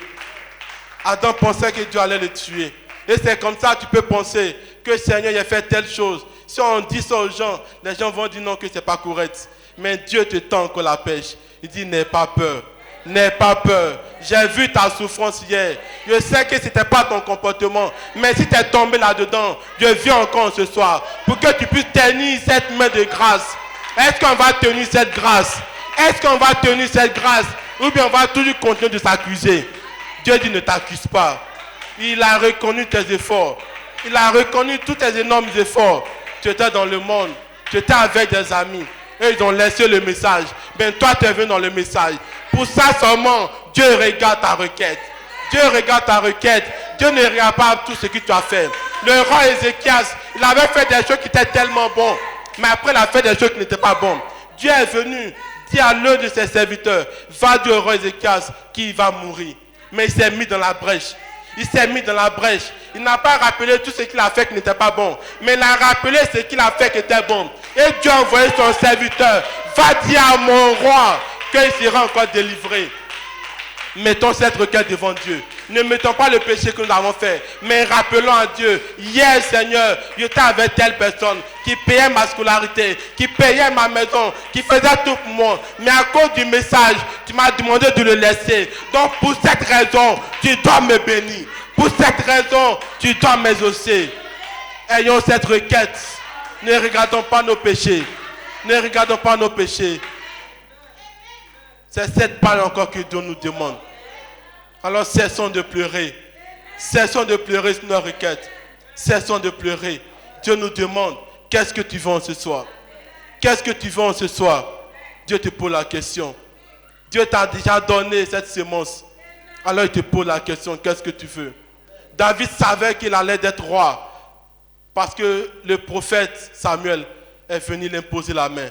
Adam pensait que Dieu allait le tuer. Et c'est comme ça que tu peux penser que Seigneur, j'ai fait telle chose. Si on dit ça aux gens, les gens vont dire non, que ce n'est pas correct. Mais Dieu te tend encore la pêche. Il dit, n'aie pas peur. N'aie pas peur. J'ai vu ta souffrance hier. Je sais que ce n'était pas ton comportement. Mais si tu es tombé là-dedans, je viens encore ce soir pour que tu puisses tenir cette main de grâce. Est-ce qu'on va tenir cette grâce? Est-ce qu'on va tenir cette grâce? Ou bien on va toujours continuer de s'accuser? Dieu dit ne t'accuse pas. Il a reconnu tes efforts. Il a reconnu tous tes énormes efforts. Tu étais dans le monde. Tu étais avec des amis. Et ils ont laissé le message. Ben toi tu es venu dans le message. Pour ça seulement, Dieu regarde ta requête. Dieu regarde ta requête. Dieu ne regarde pas tout ce que tu as fait. Le roi Ézéchias, il avait fait des choses qui étaient tellement bonnes. Mais après il a fait des choses qui n'étaient pas bonnes. Dieu est venu dire à l'un de ses serviteurs, va dire au roi Ézéchias qu'il va mourir. Mais il s'est mis dans la brèche. Il s'est mis dans la brèche. Il n'a pas rappelé tout ce qu'il a fait qui n'était pas bon. Mais il a rappelé ce qu'il a fait qui était bon. Et Dieu a envoyé son serviteur. Va dire à mon roi qu'il sera encore délivré. Mettons cette requête devant Dieu. Ne mettons pas le péché que nous avons fait. Mais rappelons à Dieu. Hier, Seigneur, j'étais avec telle personne qui payait ma scolarité, qui payait ma maison, qui faisait tout pour moi. Mais à cause du message, tu m'as demandé de le laisser. Donc pour cette raison, tu dois me bénir. Pour cette raison, tu dois m'exaucer. Ayons cette requête. Ne regardons pas nos péchés. Ne regardons pas nos péchés. C'est cette balle encore que Dieu nous demande. Alors cessons de pleurer. Cessons de pleurer sur nos requêtes. Cessons de pleurer. Dieu nous demande, qu'est-ce que tu veux ce soir? Qu'est-ce que tu veux ce soir? Dieu te pose la question. Dieu t'a déjà donné cette semence. Alors il te pose la question, qu'est-ce que tu veux? David savait qu'il allait être roi. Parce que le prophète Samuel est venu l'imposer la main.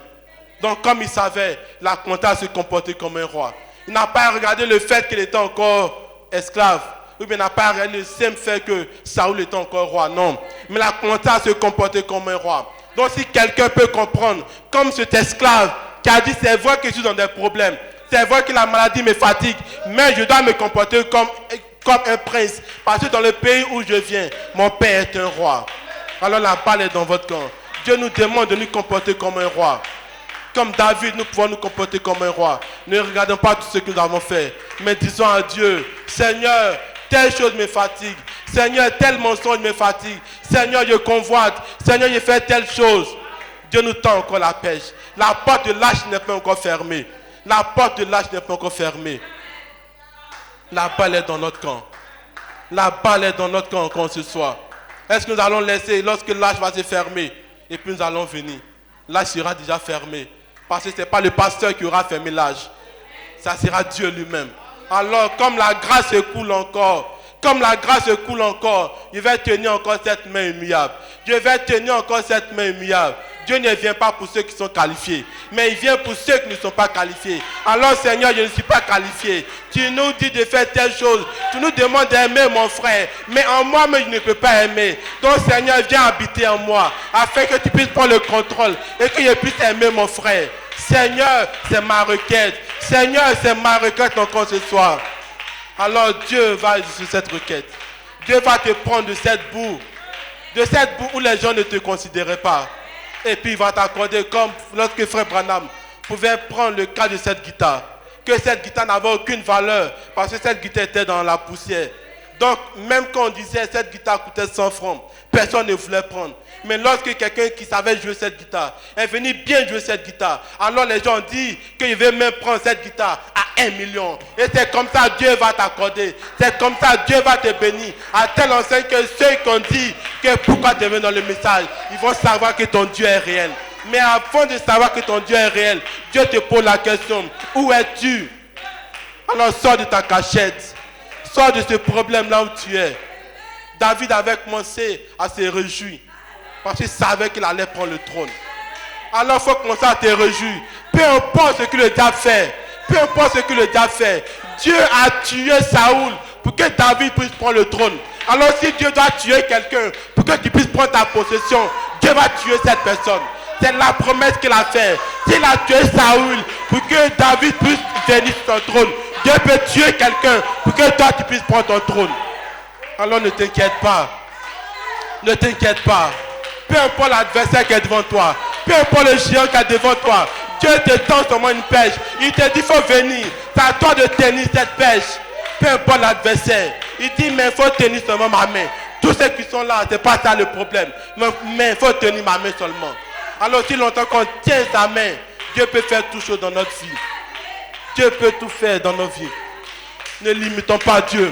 Donc comme il savait, il a commencé à se comporter comme un roi. Il n'a pas regardé le fait qu'il était encore esclave. Ou bien il n'a pas regardé le simple fait que Saoul était encore roi. Non. Mais il a commencé à se comporter comme un roi. Donc si quelqu'un peut comprendre, comme cet esclave qui a dit, c'est vrai que je suis dans des problèmes. C'est vrai que la maladie me fatigue. Mais je dois me comporter comme un prince. Parce que dans le pays où je viens, mon père est un roi. Alors la balle est dans votre camp. Dieu nous demande de nous comporter comme un roi. Comme David, nous pouvons nous comporter comme un roi. Ne regardons pas tout ce que nous avons fait. Mais disons à Dieu, Seigneur, telle chose me fatigue. Seigneur, tel mensonge me fatigue. Seigneur, je convoite. Seigneur, je fais telle chose. Dieu nous tend encore la pêche. La porte de lâche n'est pas encore fermée. La porte de lâche n'est pas encore fermée. La balle est dans notre camp. La balle est dans notre camp encore ce soir. Est-ce que nous allons laisser lorsque l'âge va se fermer et puis nous allons venir? L'âge sera déjà fermé. Parce que ce n'est pas le pasteur qui aura fermé l'âge. Ça sera Dieu lui-même. Alors comme la grâce coule encore, comme la grâce coule encore, je vais tenir encore cette main immuable. Je vais tenir encore cette main immuable. Dieu ne vient pas pour ceux qui sont qualifiés, mais il vient pour ceux qui ne sont pas qualifiés. Alors Seigneur, je ne suis pas qualifié. Tu nous dis de faire telle chose. Tu nous demandes d'aimer mon frère, mais en moi, mais je ne peux pas aimer. Donc Seigneur, viens habiter en moi, afin que tu puisses prendre le contrôle et que je puisse aimer mon frère. Seigneur, c'est ma requête. Seigneur, c'est ma requête encore ce soir. Alors Dieu va sur cette requête. Dieu va te prendre de cette boue où les gens ne te considéraient pas. Et puis il va t'accorder, comme lorsque Frère Branham pouvait prendre le cas de cette guitare, que cette guitare n'avait aucune valeur parce que cette guitare était dans la poussière. Donc même quand on disait cette guitare coûtait 100 francs, personne ne voulait prendre. Mais lorsque quelqu'un qui savait jouer cette guitare est venu bien jouer cette guitare, alors les gens disent qu'il veut même prendre cette guitare à 1 million. Et c'est comme ça que Dieu va t'accorder. C'est comme ça que Dieu va te bénir. À tel enseigne que ceux qui ont dit que pourquoi tu es venu dans le message, ils vont savoir que ton Dieu est réel. Mais avant de savoir que ton Dieu est réel, Dieu te pose la question, où es-tu? Alors sors de ta cachette. Sors de ce problème là où tu es. David avait commencé à se réjouir. Parce qu'il savait qu'il allait prendre le trône. Alors il faut commencer à te réjouir. Peu importe ce que le diable fait. Peu importe ce que le diable fait. Dieu a tué Saoul pour que David puisse prendre le trône. Alors si Dieu doit tuer quelqu'un pour que tu puisses prendre ta possession, Dieu va tuer cette personne. C'est la promesse qu'il a faite. S'il a tué Saoul pour que David puisse venir sur son trône, Dieu peut tuer quelqu'un pour que toi tu puisses prendre ton trône. Alors ne t'inquiète pas. Ne t'inquiète pas. Peu importe l'adversaire qui est devant toi, peu importe le géant qui est devant toi, Dieu te tend seulement une pêche. Il te dit il faut venir. C'est à toi de tenir cette pêche. Peu importe l'adversaire. Il dit mais il faut tenir seulement ma main. Tous ceux qui sont là, c'est pas ça le problème. Mais il faut tenir ma main seulement. Alors si longtemps qu'on tient sa main, Dieu peut faire tout chose dans notre vie. Dieu peut tout faire dans nos vies. Ne limitons pas Dieu.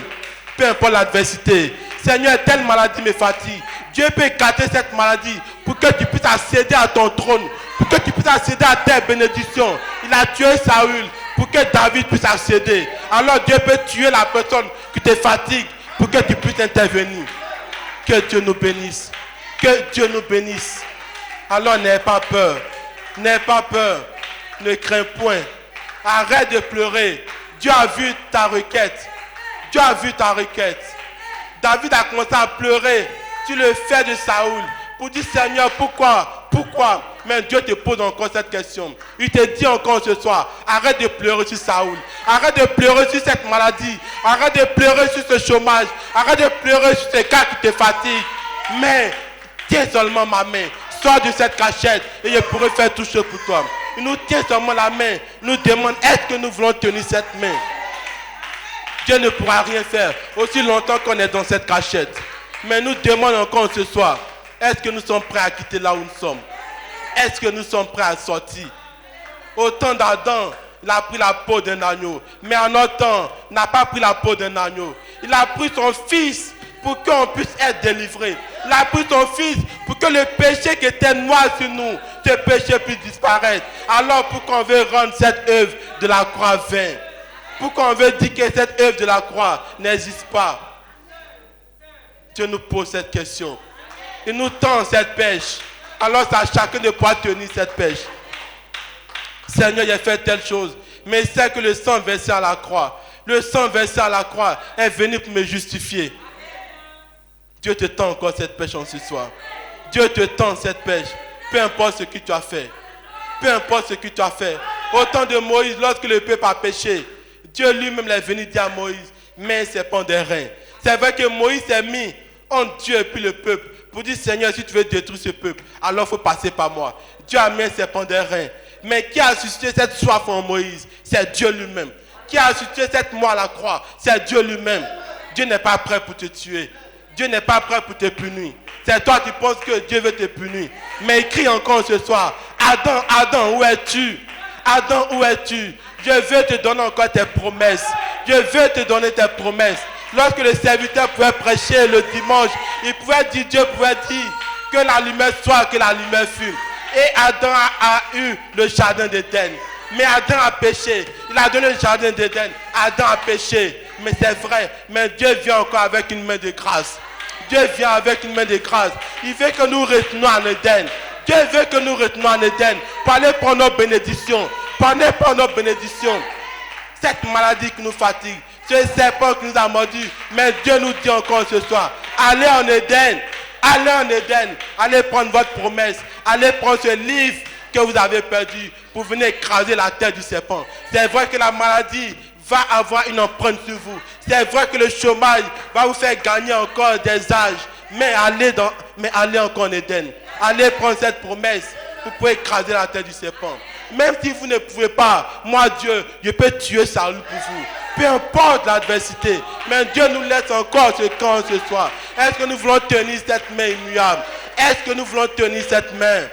Peu importe l'adversité. Seigneur, telle maladie me fatigue. Dieu peut écarter cette maladie pour que tu puisses accéder à ton trône, pour que tu puisses accéder à tes bénédictions. Il a tué Saül pour que David puisse accéder. Alors Dieu peut tuer la personne qui te fatigue pour que tu puisses intervenir. Que Dieu nous bénisse. Que Dieu nous bénisse. Alors n'aie pas peur. N'aie pas peur. Ne crains point. Arrête de pleurer. Dieu a vu ta requête. Dieu a vu ta requête. David a commencé à pleurer sur le fait de Saoul pour dire Seigneur, pourquoi? Mais Dieu te pose encore cette question. Il te dit encore ce soir, arrête de pleurer sur Saoul. Arrête de pleurer sur cette maladie. Arrête de pleurer sur ce chômage. Arrête de pleurer sur ces cas qui te fatiguent. Mais tiens seulement ma main. Sors de cette cachette et je pourrai faire tout chose pour toi. Il nous tient seulement la main. Il nous demande, est-ce que nous voulons tenir cette main? Dieu ne pourra rien faire aussi longtemps qu'on est dans cette cachette. Mais nous demandons encore ce soir, est-ce que nous sommes prêts à quitter là où nous sommes? Est-ce que nous sommes prêts à sortir? Au temps d'Adam, il a pris la peau d'un agneau. Mais en notre temps, il n'a pas pris la peau d'un agneau. Il a pris son fils pour qu'on puisse être délivré. Il a pris son fils pour que le péché qui était noir sur nous, ce péché puisse disparaître. Alors pourquoi on veut rendre cette œuvre de la croix vaine? Pourquoi on veut dire que cette œuvre de la croix n'existe pas? Dieu nous pose cette question. Il nous tend cette pêche. Alors c'est à chacun de pouvoir tenir cette pêche. Seigneur, j'ai fait telle chose. Mais c'est que le sang versé à la croix, le sang versé à la croix est venu pour me justifier. Dieu te tend encore cette pêche en ce soir. Dieu te tend cette pêche. Peu importe ce que tu as fait. Peu importe ce que tu as fait. Au temps de Moïse, lorsque le peuple a péché, Dieu lui-même est venu dire à Moïse, mets un serpent des reins. C'est vrai que Moïse s'est mis entre Dieu et puis le peuple pour dire, Seigneur, si tu veux détruire ce peuple, alors il faut passer par moi. Dieu a mis un serpent des reins. Mais qui a suscité cette soif en Moïse? C'est Dieu lui-même. Qui a suscité cette mort à la croix? C'est Dieu lui-même. Dieu n'est pas prêt pour te tuer. Dieu n'est pas prêt pour te punir. C'est toi qui penses que Dieu veut te punir. Mais il crie encore ce soir, Adam, Adam, où es-tu? Adam, où es-tu? Je veux te donner encore tes promesses. Je veux te donner tes promesses. Lorsque le serviteur pouvait prêcher le dimanche, il pouvait dire, Dieu pouvait dire que la lumière soit, que la lumière fume. Et Adam a eu le jardin d'Éden. Mais Adam a péché. Il a donné le jardin d'Éden. Adam a péché. Mais c'est vrai. Mais Dieu vient encore avec une main de grâce. Dieu vient avec une main de grâce. Il veut que nous retenions en Éden. Dieu veut que nous retenions en Éden. Pour aller prendre nos bénédictions. Pour aller prendre nos bénédictions. Cette maladie qui nous fatigue. Ce serpent qui nous a mordu. Mais Dieu nous dit encore ce soir. Allez en Éden. Allez en Éden. Allez prendre votre promesse. Allez prendre ce livre que vous avez perdu pour venir écraser la tête du serpent. C'est vrai que la maladie va avoir une empreinte sur vous. C'est vrai que le chômage va vous faire gagner encore des âges. Mais allez encore en Éden. Allez prendre cette promesse pour pouvoir écraser la tête du serpent. Même si vous ne pouvez pas, moi Dieu, je peux tuer Saül pour vous. Peu importe l'adversité, mais Dieu nous laisse encore ce camp ce soir. Est-ce que nous voulons tenir cette main immuable? Est-ce que nous voulons tenir cette main?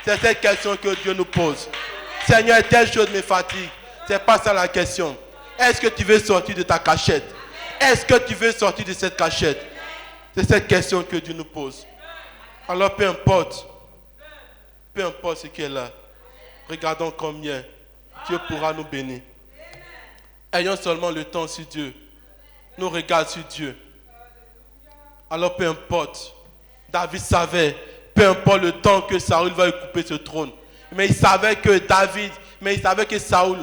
C'est cette question que Dieu nous pose. Seigneur, telle chose me fatigue. C'est pas ça la question. Est-ce que tu veux sortir de ta cachette? Est-ce que tu veux sortir de cette cachette? C'est cette question que Dieu nous pose. Alors peu importe ce qui est là, regardons combien Dieu pourra nous bénir. Ayons seulement le temps sur Dieu. Nous regardons sur Dieu. Alors peu importe. David savait, peu importe le temps que Saül va occuper ce trône. Mais il savait que Saül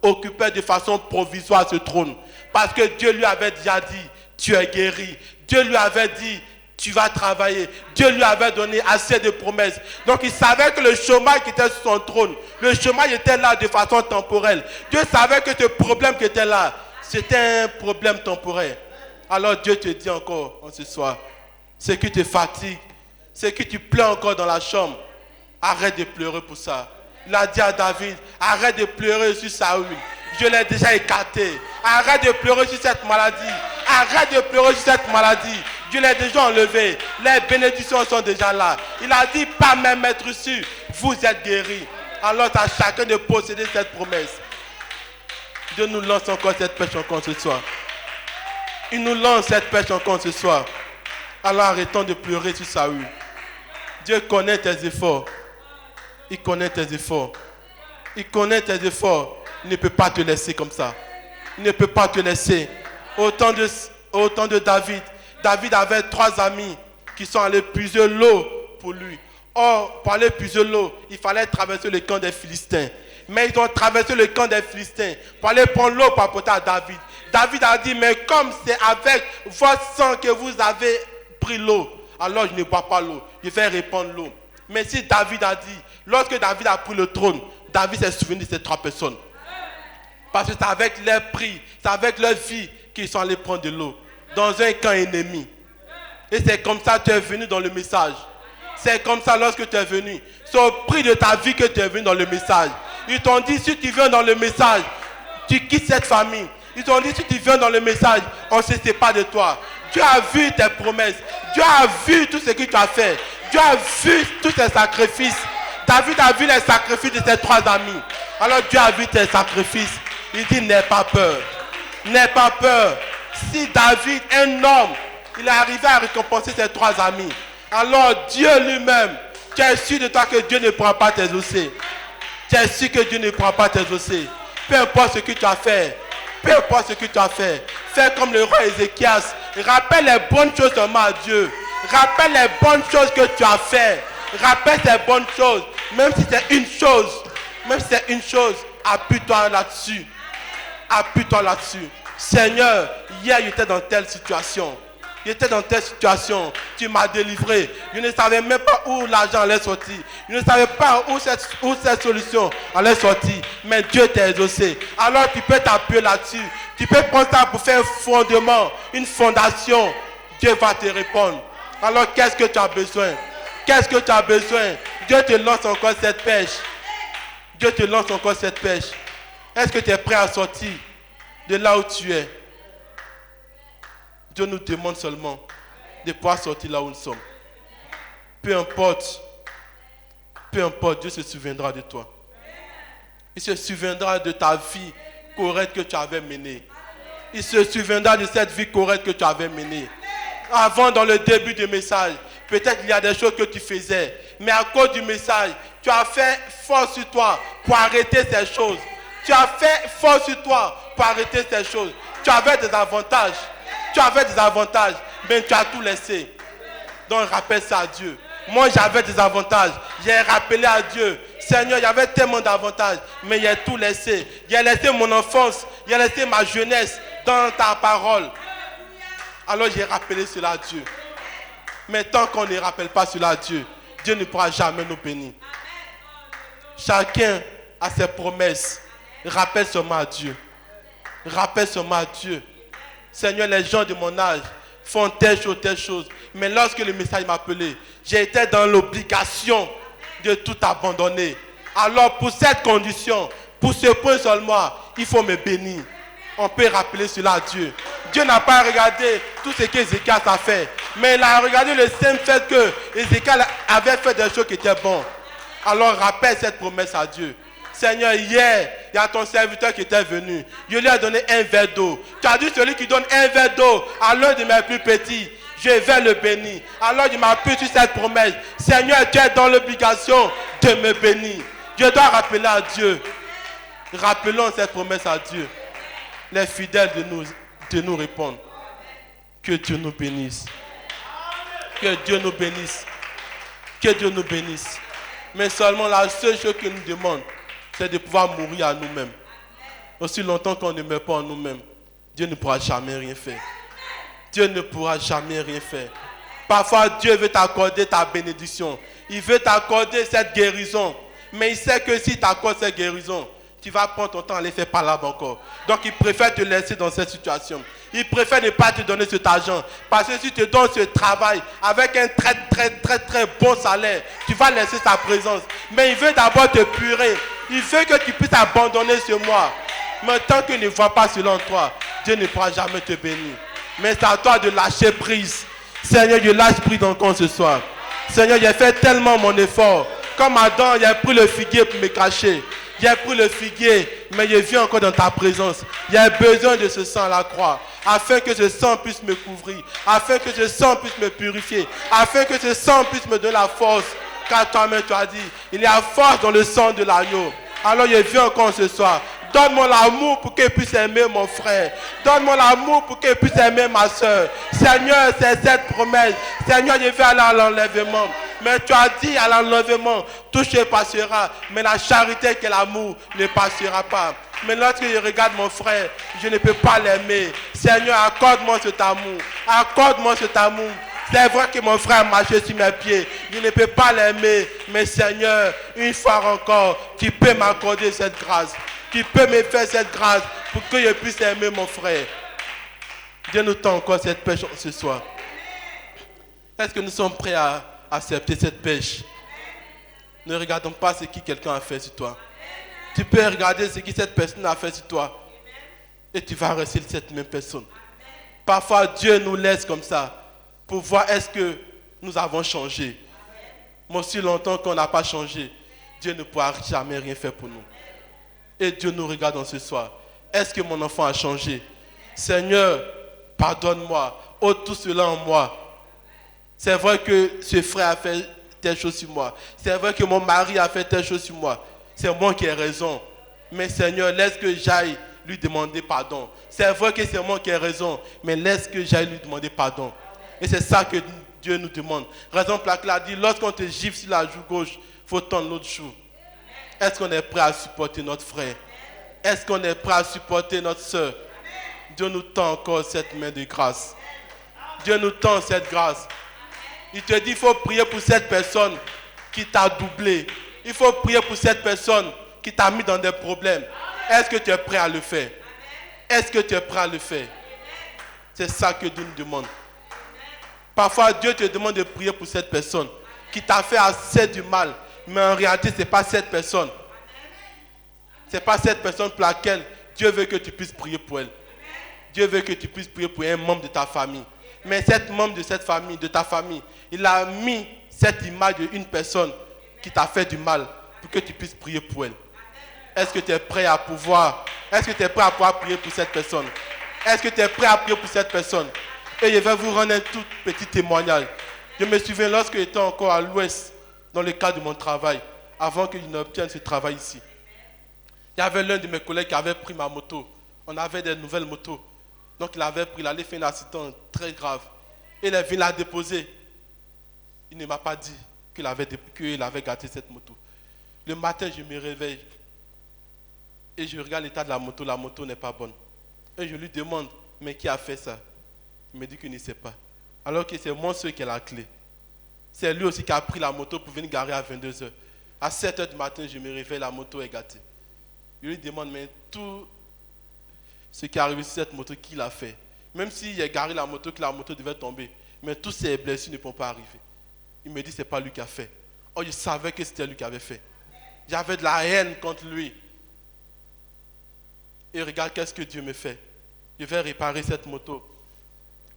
occupait de façon provisoire ce trône. Parce que Dieu lui avait déjà dit, tu es guéri. Dieu lui avait dit, tu vas travailler. Dieu lui avait donné assez de promesses. Donc il savait que le chômage qui était sur son trône, le chômage était là de façon temporelle. Dieu savait que ce problème qui était là, c'était un problème temporaire. Alors Dieu te dit encore en ce soir, ce qui te fatigue, ce que tu pleures encore dans la chambre, arrête de pleurer pour ça. Il a dit à David, arrête de pleurer sur Saül. Je l'ai déjà écarté. Arrête de pleurer sur cette maladie. Arrête de pleurer sur cette maladie. Dieu l'a déjà enlevé. Les bénédictions sont déjà là. Il a dit, pas même être sûr, vous êtes guéris. Alors à chacun de posséder cette promesse. Dieu nous lance encore cette pêche encore ce soir. Il nous lance cette pêche encore ce soir. Alors arrêtons de pleurer sur Saül. Dieu connaît tes efforts. Il connaît tes efforts. Il connaît tes efforts. Il ne peut pas te laisser comme ça. Il ne peut pas te laisser. Au temps de David, David avait 3 amis qui sont allés puiser l'eau pour lui. Or, pour aller puiser l'eau, il fallait traverser le camp des Philistins. Mais ils ont traversé le camp des Philistins pour aller prendre l'eau pour apporter à David. David a dit, mais comme c'est avec votre sang que vous avez pris l'eau, alors je ne bois pas l'eau, je vais répandre l'eau. Mais si David a dit, lorsque David a pris le trône, David s'est souvenu de ces 3 personnes. Parce que c'est avec leur prix, c'est avec leur vie qu'ils sont allés prendre de l'eau. Dans un camp ennemi. Et c'est comme ça que tu es venu dans le message. C'est comme ça lorsque tu es venu. C'est au prix de ta vie que tu es venu dans le message. Ils t'ont dit, si tu viens dans le message, tu quittes cette famille. Ils t'ont dit, si tu viens dans le message, on ne se sépare de toi. Dieu a vu tes promesses. Dieu a vu tout ce que tu as fait. Dieu a vu tous tes sacrifices. David a vu les sacrifices de ses 3 amis. Alors Dieu a vu tes sacrifices. Il dit, n'aie pas peur. N'aie pas peur. Si David, un homme, il est arrivé à récompenser ses 3 amis, alors Dieu lui-même, tu es sûr de toi que Dieu ne pourra pas t'exaucer. Tu es sûr que Dieu ne pourra pas t'exaucer. Peu importe ce que tu as fait. Peu importe ce que tu as fait. Fais comme le roi Ézéchias. Rappelle les bonnes choses seulement à Dieu. Rappelle les bonnes choses que tu as fait. Rappelle ces bonnes choses. Même si c'est une chose. Même si c'est une chose. Appuie-toi là-dessus. Appuie-toi là-dessus. Seigneur, hier j'étais dans telle situation. J'étais dans telle situation. Tu m'as délivré. Je ne savais même pas où l'argent allait sortir. Je ne savais pas où cette solution allait sortir. Mais Dieu t'a exaucé. Alors tu peux t'appuyer là-dessus. Tu peux prendre ça pour faire un fondement, une fondation. Dieu va te répondre. Alors qu'est-ce que tu as besoin? Qu'est-ce que tu as besoin? Dieu te lance encore cette pêche. Dieu te lance encore cette pêche. Est-ce que tu es prêt à sortir de là où tu es? Dieu nous demande seulement de pouvoir sortir là où nous sommes. Peu importe, Dieu se souviendra de toi. Il se souviendra de ta vie correcte que tu avais menée. Il se souviendra de cette vie correcte que tu avais menée. Avant, dans le début du message, peut-être il y a des choses que tu faisais, mais à cause du message, tu as fait fort sur toi pour arrêter ces choses. Tu as fait fort sur toi pour arrêter ces choses. Tu avais des avantages. Tu avais des avantages, mais tu as tout laissé. Donc rappelle ça à Dieu. Moi j'avais des avantages. J'ai rappelé à Dieu. Seigneur, il y avait tellement d'avantages, mais j'ai tout laissé. J'ai laissé mon enfance, j'ai laissé ma jeunesse dans ta parole. Alors j'ai rappelé cela à Dieu. Mais tant qu'on ne rappelle pas cela à Dieu, Dieu ne pourra jamais nous bénir. Chacun a ses promesses. Rappelle seulement à Dieu. Rappelle seulement à Dieu. Seigneur, les gens de mon âge font telle chose. Mais lorsque le message m'a appelé, j'ai été dans l'obligation de tout abandonner. Alors pour cette condition, pour ce point seulement, il faut me bénir. On peut rappeler cela à Dieu. Dieu n'a pas regardé tout ce qu'Ézéchias a fait. Mais il a regardé le simple fait que Ézéchias avait fait des choses qui étaient bonnes. Alors rappelle cette promesse à Dieu. Seigneur, hier, il y a ton serviteur qui était venu. Je lui ai donné un verre d'eau. Tu as dit, celui qui donne un verre d'eau à l'un de mes plus petits, je vais le bénir. Alors il m'appuie sur cette promesse. Seigneur, tu es dans l'obligation de me bénir. Je dois rappeler à Dieu. Rappelons cette promesse à Dieu. Les fidèles de nous répondre. Que Dieu nous bénisse. Que Dieu nous bénisse. Que Dieu nous bénisse. Mais seulement la seule chose qu'il nous demande, c'est de pouvoir mourir à nous-mêmes. Aussi longtemps qu'on ne meurt pas en nous-mêmes, Dieu ne pourra jamais rien faire. Dieu ne pourra jamais rien faire. Parfois, Dieu veut t'accorder ta bénédiction. Il veut t'accorder cette guérison. Mais il sait que si tu accordes cette guérison, tu vas prendre ton temps à aller faire par là-bas encore. Donc, il préfère te laisser dans cette situation. Il préfère ne pas te donner cet argent. Parce que si tu te donnes ce travail avec un très bon salaire, tu vas laisser sa présence. Mais il veut d'abord te purer. Il veut que tu puisses abandonner ce mois. Mais tant qu'il ne voit pas cela en toi, Dieu ne pourra jamais te bénir. Mais c'est à toi de lâcher prise. Seigneur, je lâche prise encore ce soir. Seigneur, j'ai fait tellement mon effort. Comme Adam, j'ai pris le figuier pour me cacher. J'ai pris le figuier, mais je vis encore dans ta présence. J'ai besoin de ce sang à la croix, afin que ce sang puisse me couvrir, afin que ce sang puisse me purifier, afin que ce sang puisse me donner la force. Car toi-même tu as dit, il y a force dans le sang de l'agneau. Alors je viens encore ce soir. Donne-moi l'amour pour qu'elle puisse aimer mon frère. Donne-moi l'amour pour qu'elle puisse aimer ma soeur. Seigneur, c'est cette promesse. Seigneur, je vais aller à l'enlèvement. Mais tu as dit à l'enlèvement, tout ce passera. Mais la charité et l'amour ne passera pas. Mais lorsque je regarde mon frère, je ne peux pas l'aimer. Seigneur, accorde-moi cet amour. Accorde-moi cet amour. C'est vrai que mon frère marchait sur mes pieds. Je ne peux pas l'aimer. Mais Seigneur, une fois encore, tu peux m'accorder cette grâce. Tu peux me faire cette grâce pour que je puisse aimer mon frère. Dieu nous tend encore cette pêche ce soir. Est-ce que nous sommes prêts à accepter cette pêche? Ne regardons pas ce que quelqu'un a fait sur toi. Tu peux regarder ce que cette personne a fait sur toi. Et tu vas rester cette même personne. Parfois, Dieu nous laisse comme ça pour voir est-ce que nous avons changé. Mais aussi longtemps qu'on n'a pas changé, Dieu ne pourra jamais rien faire pour nous. Et Dieu nous regarde en ce soir. Est-ce que mon enfant a changé? Seigneur, pardonne-moi. Ôte tout cela en moi. C'est vrai que ce frère a fait telle chose sur moi. C'est vrai que mon mari a fait telle chose sur moi. C'est moi qui ai raison. Mais Seigneur, laisse que j'aille lui demander pardon. C'est vrai que c'est moi qui ai raison. Mais laisse que j'aille lui demander pardon. Et c'est ça que Dieu nous demande. Raison pour laquelle il a dit, lorsqu'on te gifle sur la joue gauche, il faut tendre l'autre joue. Est-ce qu'on est prêt à supporter notre frère? Est-ce qu'on est prêt à supporter notre soeur? Dieu nous tend encore cette main de grâce. Dieu nous tend cette grâce. Il te dit, il faut prier pour cette personne qui t'a doublé. Il faut prier pour cette personne qui t'a mis dans des problèmes. Est-ce que tu es prêt à le faire? Est-ce que tu es prêt à le faire? C'est ça que Dieu nous demande. Parfois, Dieu te demande de prier pour cette personne qui t'a fait assez du mal. Mais en réalité, ce n'est pas cette personne. Ce n'est pas cette personne pour laquelle Dieu veut que tu puisses prier pour elle. Dieu veut que tu puisses prier pour un membre de ta famille. Mais cet membre de cette famille, de ta famille, il a mis cette image d'une personne qui t'a fait du mal pour que tu puisses prier pour elle. Est-ce que tu es prêt à pouvoir prier pour cette personne? Est-ce que tu es prêt à prier pour cette personne? Et je vais vous rendre un tout petit témoignage. Je me souviens lorsque j'étais encore à l'ouest, dans le cadre de mon travail, avant que je n'obtienne ce travail ici. Il y avait l'un de mes collègues qui avait pris ma moto. On avait des nouvelles motos. Donc il avait pris, il allait faire un accident très grave. Et il est venu la déposer. Il ne m'a pas dit qu'il avait gâté cette moto. Le matin, je me réveille. Et je regarde l'état de la moto n'est pas bonne. Et je lui demande, mais qui a fait ça? Il me dit qu'il ne sait pas. Alors que c'est mon soeur qui a la clé. C'est lui aussi qui a pris la moto pour venir garer à 22h. À 7h du matin, je me réveille, la moto est gâtée. Je lui demande, mais tout ce qui est arrivé sur cette moto, qui l'a fait? Même s'il a garé la moto, que la moto devait tomber. Mais toutes ces blessures ne peuvent pas arriver. Il me dit, ce n'est pas lui qui a fait. Oh, je savais que c'était lui qui avait fait. J'avais de la haine contre lui. Et regarde, qu'est-ce que Dieu me fait? Je vais réparer cette moto.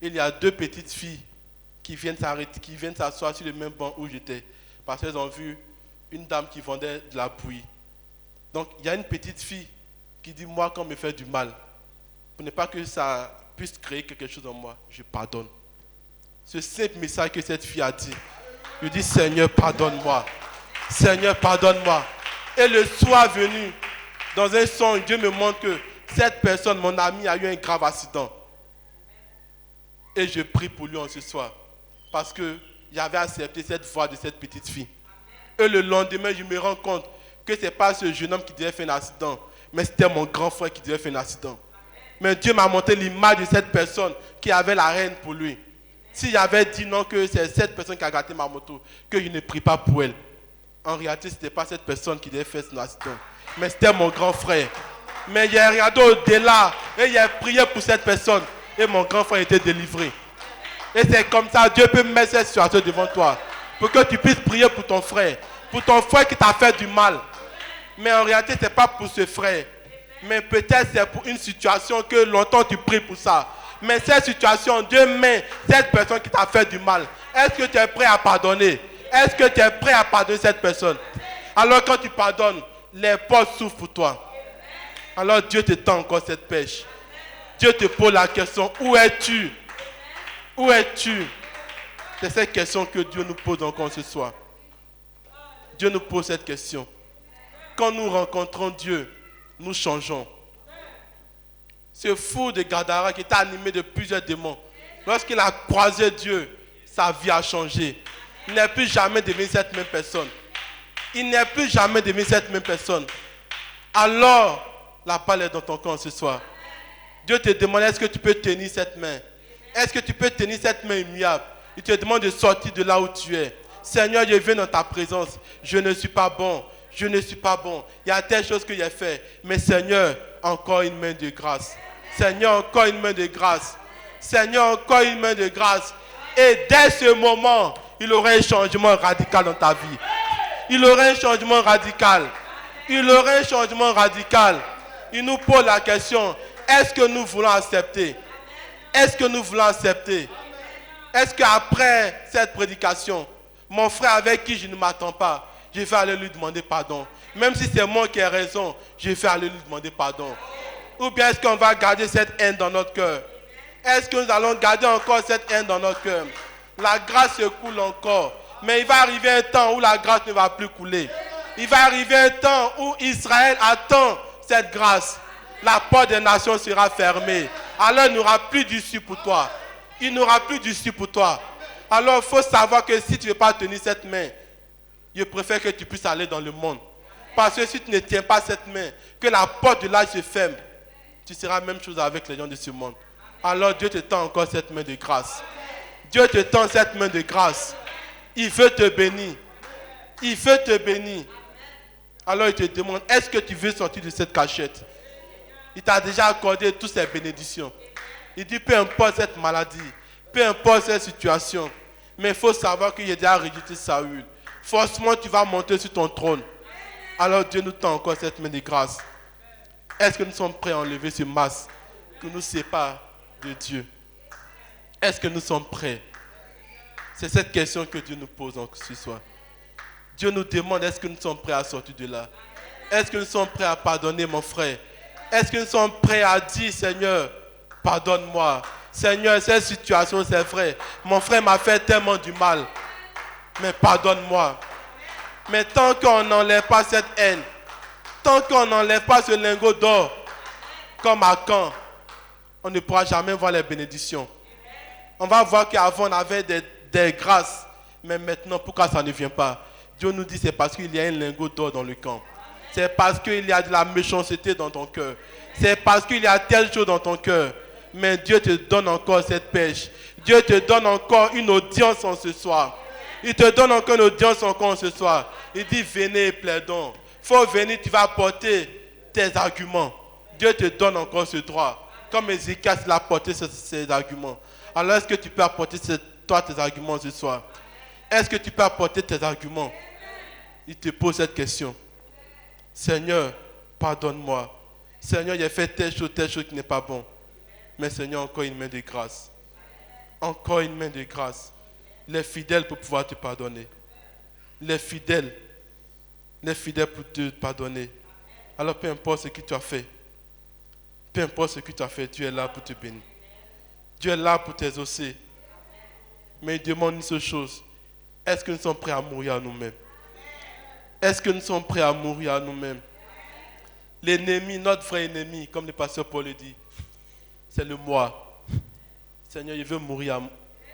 Il y a deux petites filles qui viennent s'asseoir sur le même banc où j'étais. Parce qu'elles ont vu une dame qui vendait de la bouillie. Donc, il y a une petite fille qui dit, moi, quand on me fait du mal, pour ne pas que ça puisse créer quelque chose en moi, je pardonne. Ce simple message que cette fille a dit, je dis, Seigneur, pardonne-moi. Seigneur, pardonne-moi. Et le soir venu, dans un songe, Dieu me montre que cette personne, mon ami, a eu un grave accident. Et je prie pour lui en ce soir. Parce que j'avais accepté cette voix de cette petite fille. Et le lendemain, je me rends compte que ce n'est pas ce jeune homme qui devait faire un accident, mais c'était mon grand frère qui devait faire un accident. Mais Dieu m'a montré l'image de cette personne qui avait la haine pour lui. Si j'avais dit non, que c'est cette personne qui a gâté ma moto, que je ne prie pas pour elle. En réalité, ce n'était pas cette personne qui devait faire son accident, mais c'était mon grand frère. Mais j'ai regardé au-delà et j'ai prié pour cette personne. Et mon grand frère était délivré. Et c'est comme ça, Dieu peut mettre cette situation devant toi. Pour que tu puisses prier pour ton frère. Pour ton frère qui t'a fait du mal. Mais en réalité, ce n'est pas pour ce frère. Mais peut-être c'est pour une situation que longtemps tu pries pour ça. Mais cette situation, Dieu met cette personne qui t'a fait du mal. Est-ce que tu es prêt à pardonner? Est-ce que tu es prêt à pardonner cette personne? Alors quand tu pardonnes, les portes s'ouvrent pour toi. Alors Dieu te tend encore cette pêche. Dieu te pose la question, où es-tu? Où es-tu? C'est cette question que Dieu nous pose encore ce soir. Dieu nous pose cette question. Quand nous rencontrons Dieu, nous changeons. Ce fou de Gadara qui était animé de plusieurs démons, lorsqu'il a croisé Dieu, sa vie a changé. Il n'est plus jamais devenu cette même personne. Il n'est plus jamais devenu cette même personne. Alors, la balle est dans ton camp ce soir. Dieu te demande, est-ce que tu peux tenir cette main? Est-ce que tu peux tenir cette main immuable? Il te demande de sortir de là où tu es. Seigneur, je viens dans ta présence. Je ne suis pas bon. Je ne suis pas bon. Il y a telle chose que j'ai fait. Mais Seigneur, encore une main de grâce. Seigneur, encore une main de grâce. Seigneur, encore une main de grâce. Et dès ce moment, il aura un changement radical dans ta vie. Il aura un changement radical. Il aura un changement radical. Il nous pose la question, est-ce que nous voulons accepter? Est-ce que nous voulons accepter? Est-ce qu'après cette prédication, mon frère avec qui je ne m'attends pas, je vais aller lui demander pardon? Même si c'est moi qui ai raison, je vais aller lui demander pardon. Ou bien est-ce qu'on va garder cette haine dans notre cœur? Est-ce que nous allons garder encore cette haine dans notre cœur? La grâce se coule encore. Mais il va arriver un temps où la grâce ne va plus couler. Il va arriver un temps où Israël attend cette grâce. La porte des nations sera fermée. Alors il n'y aura plus d'issue pour toi. Il n'y aura plus d'issue pour toi. Alors il faut savoir que si tu ne veux pas tenir cette main, je préfère que tu puisses aller dans le monde. Parce que si tu ne tiens pas cette main, que la porte de l'âge se ferme, tu seras la même chose avec les gens de ce monde. Alors Dieu te tend encore cette main de grâce. Dieu te tend cette main de grâce. Il veut te bénir. Il veut te bénir. Alors il te demande, est-ce que tu veux sortir de cette cachette? Il t'a déjà accordé toutes ces bénédictions. Il dit, peu importe cette maladie, peu importe cette situation, mais il faut savoir qu'il a déjà rejeté Saül. Forcément, tu vas monter sur ton trône. Alors Dieu nous tend encore cette main de grâce. Est-ce que nous sommes prêts à enlever ce masque qui nous sépare de Dieu? Est-ce que nous sommes prêts? C'est cette question que Dieu nous pose ce soir. Dieu nous demande, est-ce que nous sommes prêts à sortir de là? Est-ce que nous sommes prêts à pardonner mon frère? Est-ce que nous sommes prêts à dire, Seigneur, pardonne-moi. Seigneur, cette situation, c'est vrai. Mon frère m'a fait tellement du mal. Mais pardonne-moi. Mais tant qu'on n'enlève pas cette haine, tant qu'on n'enlève pas ce lingot d'or, comme à Caen, on ne pourra jamais voir les bénédictions. On va voir qu'avant on avait des grâces, mais maintenant pourquoi ça ne vient pas? Dieu nous dit c'est parce qu'il y a un lingot d'or dans le camp. C'est parce qu'il y a de la méchanceté dans ton cœur. C'est parce qu'il y a telle chose dans ton cœur. Mais Dieu te donne encore cette pêche. Dieu te donne encore une audience en ce soir. Il te donne encore une audience encore ce soir. Il dit venez et plaidons. Faut venir, tu vas apporter tes arguments. Dieu te donne encore ce droit. Comme Ézéchias l'a apporté ses arguments. Alors est-ce que tu peux apporter toi tes arguments ce soir? Est-ce que tu peux apporter tes arguments? Il te pose cette question. Seigneur, pardonne-moi. Seigneur, j'ai fait telle chose qui n'est pas bon. Mais Seigneur, encore une main de grâce. Encore une main de grâce. Les fidèles pour pouvoir te pardonner. Les fidèles pour te pardonner. Alors peu importe ce que tu as fait. Peu importe ce que tu as fait, Dieu est là pour te bénir. Dieu est là pour t'exaucer. Mais il demande une seule chose. Est-ce que nous sommes prêts à mourir à nous-mêmes? Est-ce que nous sommes prêts à mourir à nous-mêmes? L'ennemi, notre vrai ennemi, comme le pasteur Paul le dit, c'est le moi. Seigneur, je veux mourir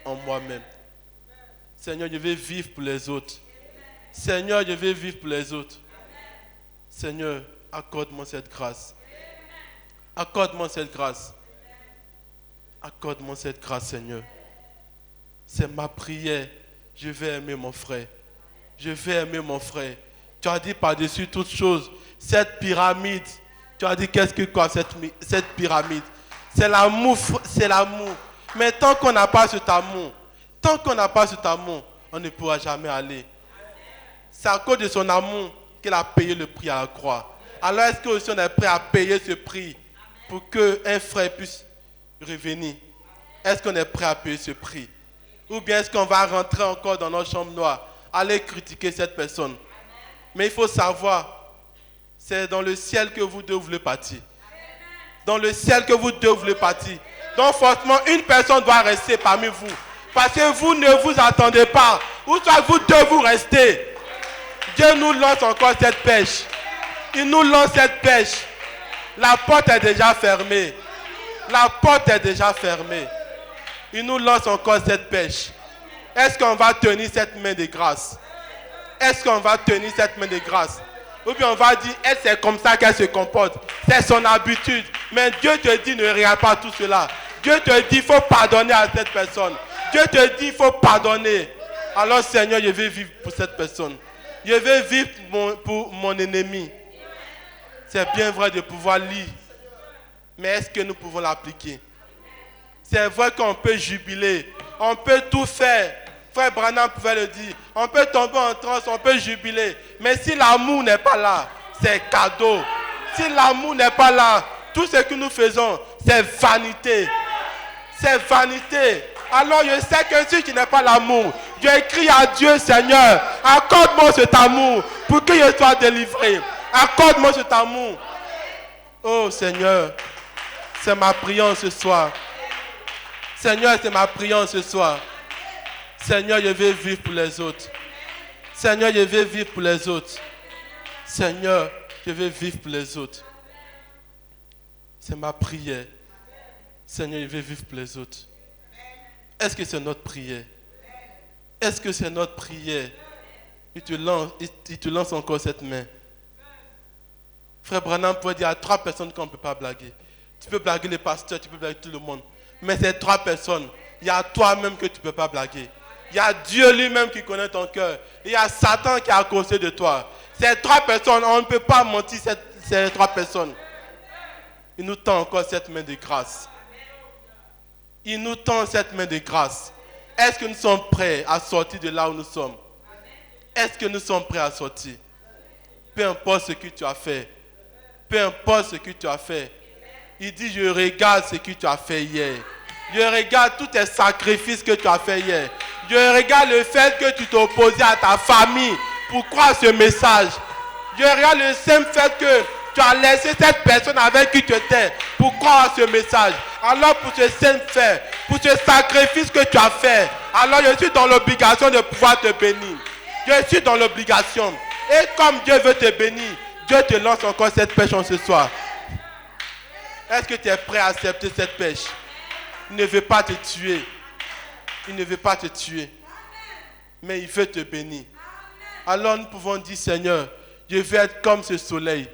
en moi-même. Seigneur, je veux vivre pour les autres. Seigneur, je veux vivre pour les autres. Seigneur, accorde-moi cette grâce. Accorde-moi cette grâce. Accorde-moi cette grâce, Seigneur. C'est ma prière. Je vais aimer mon frère. Je vais aimer mon frère. Tu as dit par-dessus toute chose, cette pyramide. Tu as dit qu'est-ce que quoi cette pyramide? C'est l'amour, c'est l'amour. Mais tant qu'on n'a pas cet amour, on ne pourra jamais aller. C'est à cause de son amour qu'il a payé le prix à la croix. Alors est-ce que aussi on est prêt à payer ce prix pour qu'un frère puisse revenir? Est-ce qu'on est prêt à payer ce prix? Ou bien est-ce qu'on va rentrer encore dans notre chambre noire, aller critiquer cette personne? Mais il faut savoir, c'est dans le ciel que vous deux voulez partir. Dans le ciel que vous deux voulez partir. Donc forcément, une personne doit rester parmi vous. Parce que vous ne vous attendez pas. Ou soit vous deux vous restez. Dieu nous lance encore cette pêche. Il nous lance cette pêche. La porte est déjà fermée. La porte est déjà fermée. Il nous lance encore cette pêche. Est-ce qu'on va tenir cette main de grâce? Est-ce qu'on va tenir cette main de grâce? Ou bien on va dire, c'est comme ça qu'elle se comporte. C'est son habitude. Mais Dieu te dit, ne regarde pas tout cela. Dieu te dit, il faut pardonner à cette personne. Dieu te dit, il faut pardonner. Alors Seigneur, je vais vivre pour cette personne. Je vais vivre pour mon ennemi. C'est bien vrai de pouvoir lire. Mais est-ce que nous pouvons l'appliquer? C'est vrai qu'on peut jubiler. On peut tout faire. Frère Branham pouvait le dire. On peut tomber en transe, on peut jubiler. Mais si l'amour n'est pas là, c'est cadeau. Si l'amour n'est pas là, tout ce que nous faisons, c'est vanité. C'est vanité. Alors je sais que si tu n'es pas l'amour, je crie à Dieu, Seigneur, accorde-moi cet amour pour que je sois délivré. Accorde-moi cet amour. Oh Seigneur, c'est ma prière ce soir. Seigneur, c'est ma prière ce soir. Seigneur, je veux vivre pour les autres. Seigneur, je veux vivre pour les autres. Seigneur, je veux vivre pour les autres. C'est ma prière. Seigneur, je veux vivre pour les autres. Est-ce que c'est notre prière? Est-ce que c'est notre prière? Il te lance encore cette main. Frère Branham pourrait dire à 3 personnes qu'on ne peut pas blaguer. Tu peux blaguer les pasteurs, tu peux blaguer tout le monde. Mais ces 3 personnes, il y a toi-même que tu ne peux pas blaguer. Il y a Dieu lui-même qui connaît ton cœur. Il y a Satan qui est à côté de toi. Ces 3 personnes, on ne peut pas mentir ces 3 personnes. Il nous tend encore cette main de grâce. Il nous tend cette main de grâce. Est-ce que nous sommes prêts à sortir de là où nous sommes? Est-ce que nous sommes prêts à sortir? Peu importe ce que tu as fait. Peu importe ce que tu as fait. Il dit, je regarde ce que tu as fait hier. Je regarde tous tes sacrifices que tu as fait hier. Je regarde le fait que tu t'es opposé à ta famille pour croire ce message. Je regarde le simple fait que tu as laissé cette personne avec qui tu étais pour croire ce message. Alors pour ce simple fait, pour ce sacrifice que tu as fait, alors je suis dans l'obligation de pouvoir te bénir. Je suis dans l'obligation. Et comme Dieu veut te bénir, Dieu te lance encore cette pêche en ce soir. Est-ce que tu es prêt à accepter cette pêche? Il ne veut pas te tuer. Il ne veut pas te tuer. Mais il veut te bénir. Alors nous pouvons dire, Seigneur, je veux être comme ce soleil.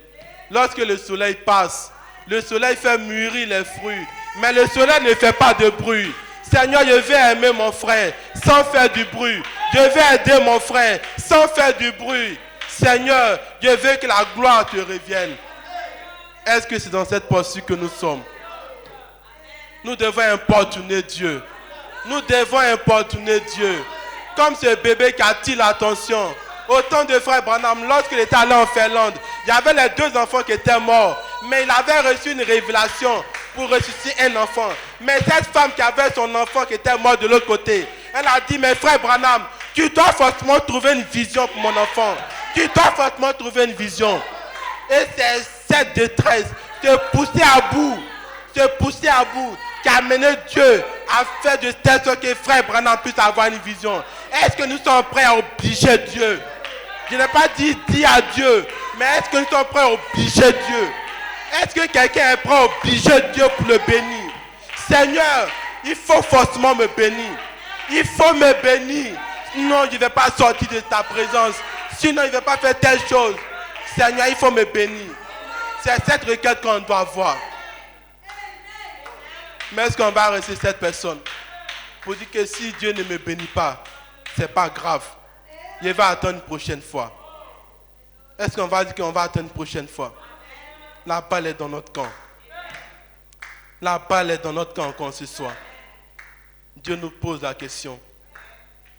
Lorsque le soleil passe, le soleil fait mûrir les fruits. Mais le soleil ne fait pas de bruit. Seigneur, je veux aimer mon frère sans faire du bruit. Je veux aider mon frère sans faire du bruit. Seigneur, je veux que la gloire te revienne. Est-ce que c'est dans cette posture que nous sommes? Nous devons importuner Dieu. Nous devons importuner Dieu. Comme ce bébé qui attire l'attention. Au temps de frère Branham, lorsqu'il était allé en Finlande, il y avait les 2 enfants qui étaient morts. Mais il avait reçu une révélation pour ressusciter un enfant. Mais cette femme qui avait son enfant qui était mort de l'autre côté, elle a dit, mais frère Branham, tu dois forcément trouver une vision pour mon enfant. Tu dois forcément trouver une vision. Et c'est cette détresse, se pousser à bout, qui a amené Dieu à faire de telle sorte que frère Branham puisse avoir une vision. Est-ce que nous sommes prêts à obliger Dieu? Je n'ai pas dit à Dieu, mais est-ce que nous sommes prêts à obliger Dieu? Est-ce que quelqu'un est prêt à obliger Dieu pour le bénir? Seigneur, il faut forcément me bénir. Il faut me bénir. Sinon, je ne vais pas sortir de ta présence. Sinon, je ne vais pas faire telle chose. Seigneur, il faut me bénir. C'est cette requête qu'on doit avoir. Mais est-ce qu'on va rester cette personne pour dire que si Dieu ne me bénit pas, ce n'est pas grave. Je vais attendre une prochaine fois. Est-ce qu'on va dire qu'on va attendre une prochaine fois? La balle est dans notre camp. La balle est dans notre camp quand ce soir. Dieu nous pose la question.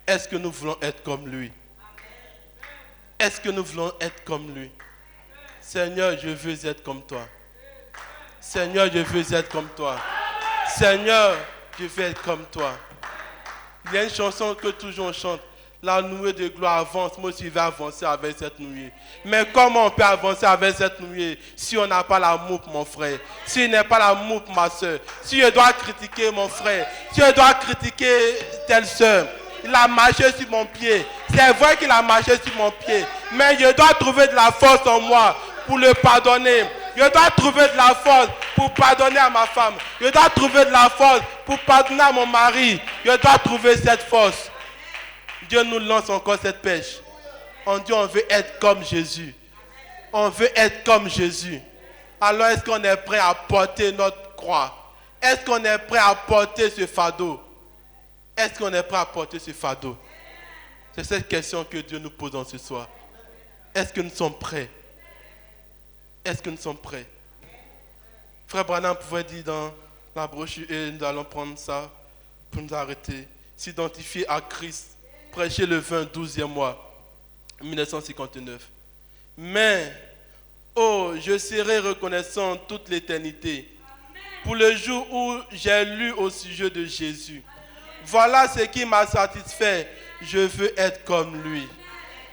Est-ce que nous voulons être comme lui? Est-ce que nous voulons être comme lui? Seigneur, je veux être comme toi. Seigneur, je veux être comme toi. Seigneur, je veux être comme toi. Il y a une chanson que toujours on chante. La nuée de gloire avance. Moi aussi, je vais avancer avec cette nuée. Mais comment on peut avancer avec cette nuée si on n'a pas l'amour pour mon frère? Si on n'a pas l'amour pour ma soeur? Si je dois critiquer mon frère? Si je dois critiquer telle soeur? Il a marché sur mon pied. C'est vrai qu'il a marché sur mon pied. Mais je dois trouver de la force en moi pour le pardonner. Je dois trouver de la force pour pardonner à ma femme. Je dois trouver de la force pour pardonner à mon mari. Je dois trouver cette force. Dieu nous lance encore cette pêche. On dit on veut être comme Jésus. On veut être comme Jésus. Alors est-ce qu'on est prêt à porter notre croix? Est-ce qu'on est prêt à porter ce fardeau? Est-ce qu'on est prêt à porter ce fardeau? C'est cette question que Dieu nous pose en ce soir. Est-ce que nous sommes prêts? Est-ce que nous sommes prêts? Frère Branham pouvait dire dans la brochure, et nous allons prendre ça pour nous arrêter. S'identifier à Christ. Prêcher le 12e mois, 1959. Mais, oh, je serai reconnaissant toute l'éternité pour le jour où j'ai lu au sujet de Jésus. Voilà ce qui m'a satisfait. Je veux être comme lui.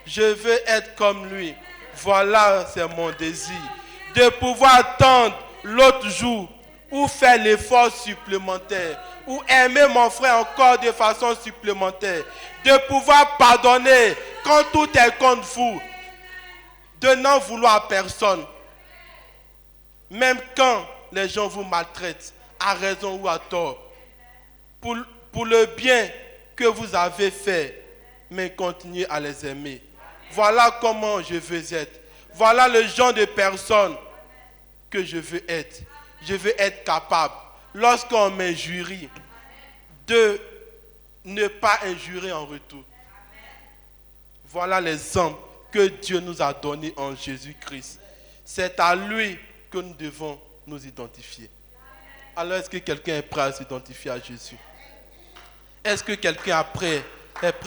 Je veux être comme lui. Voilà, c'est mon désir. De pouvoir attendre l'autre jour ou faire l'effort supplémentaire ou aimer mon frère encore de façon supplémentaire. De pouvoir pardonner quand tout est contre vous. De n'en vouloir à personne. Même quand les gens vous maltraitent, à raison ou à tort. Pour le bien que vous avez fait, mais continuez à les aimer. Voilà comment je veux être. Voilà le genre de personne que je veux être. Je veux être capable, lorsqu'on m'injurie, de ne pas injurer en retour. Voilà l'exemple que Dieu nous a donné en Jésus-Christ. C'est à lui que nous devons nous identifier. Alors, est-ce que quelqu'un est prêt à s'identifier à Jésus? Est-ce que quelqu'un est prêt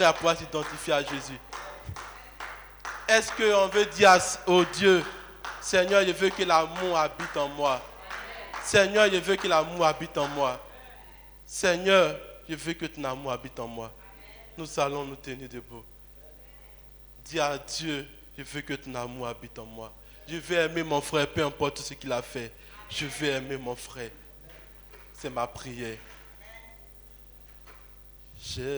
à pouvoir s'identifier à Jésus? Est-ce qu'on veut dire au Dieu, Seigneur, je veux que l'amour habite en moi. Seigneur, je veux que l'amour habite en moi. Seigneur, je veux que ton amour habite en moi. Nous allons nous tenir debout. Dis à Dieu, je veux que ton amour habite en moi. Je veux aimer mon frère, peu importe ce qu'il a fait. Je veux aimer mon frère. C'est ma prière. J'aimerais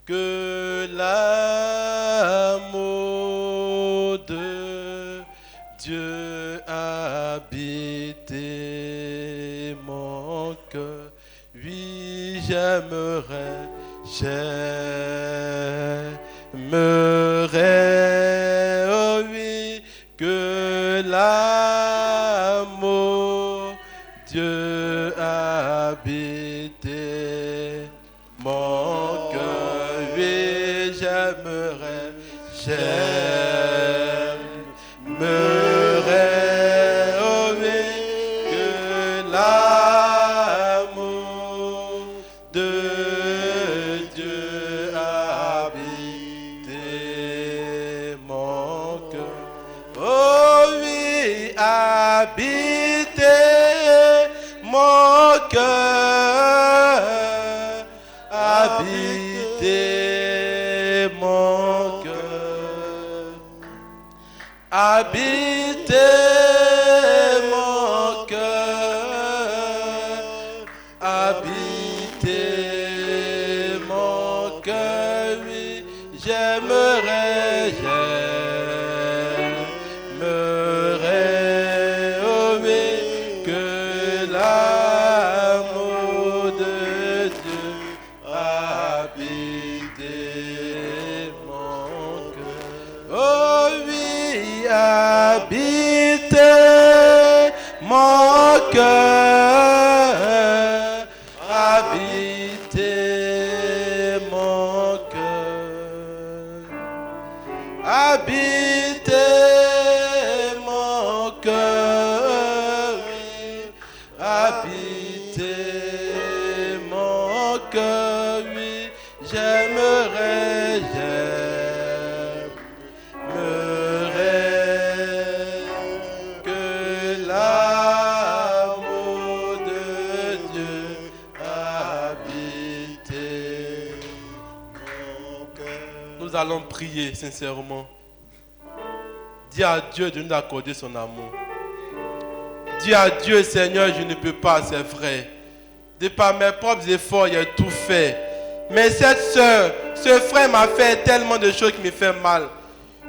que l'amour de Dieu habite mon cœur. Oui, j'aimerais oh oui, que l'amour Dieu habite mon cœur. Oui, j'aimerais oh oui, que l'amour de Dieu habite mon cœur. Oh oui, habite mon cœur, habitez mon cœur, habitez mon cœur, habitez mon cœur, oui, j'aimerais, oh oui, que l'amour de Dieu habite mon cœur. Oh oui, habite mon cœur, habite mon cœur, habite mon cœur, oui, habitez mon cœur, oui, j'aimerais que l'amour de Dieu habite mon cœur. Nous allons prier sincèrement. Dis à Dieu de nous accorder son amour. Dis à Dieu, Seigneur, je ne peux pas, c'est vrai. De par mes propres efforts, j'ai tout fait. Mais cette soeur, ce frère m'a fait tellement de choses qui me font mal.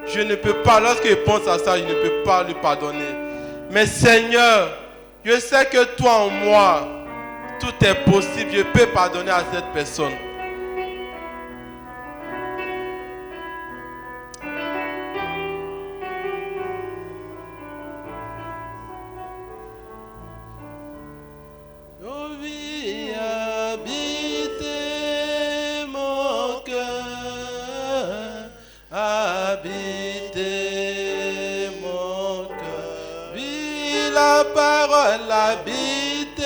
Je ne peux pas, lorsque je pense à ça, je ne peux pas lui pardonner. Mais Seigneur, je sais que toi en moi, tout est possible. Je peux pardonner à cette personne. Oh oui, habitez mon cœur, habitez mon cœur. Oui, la parole habitez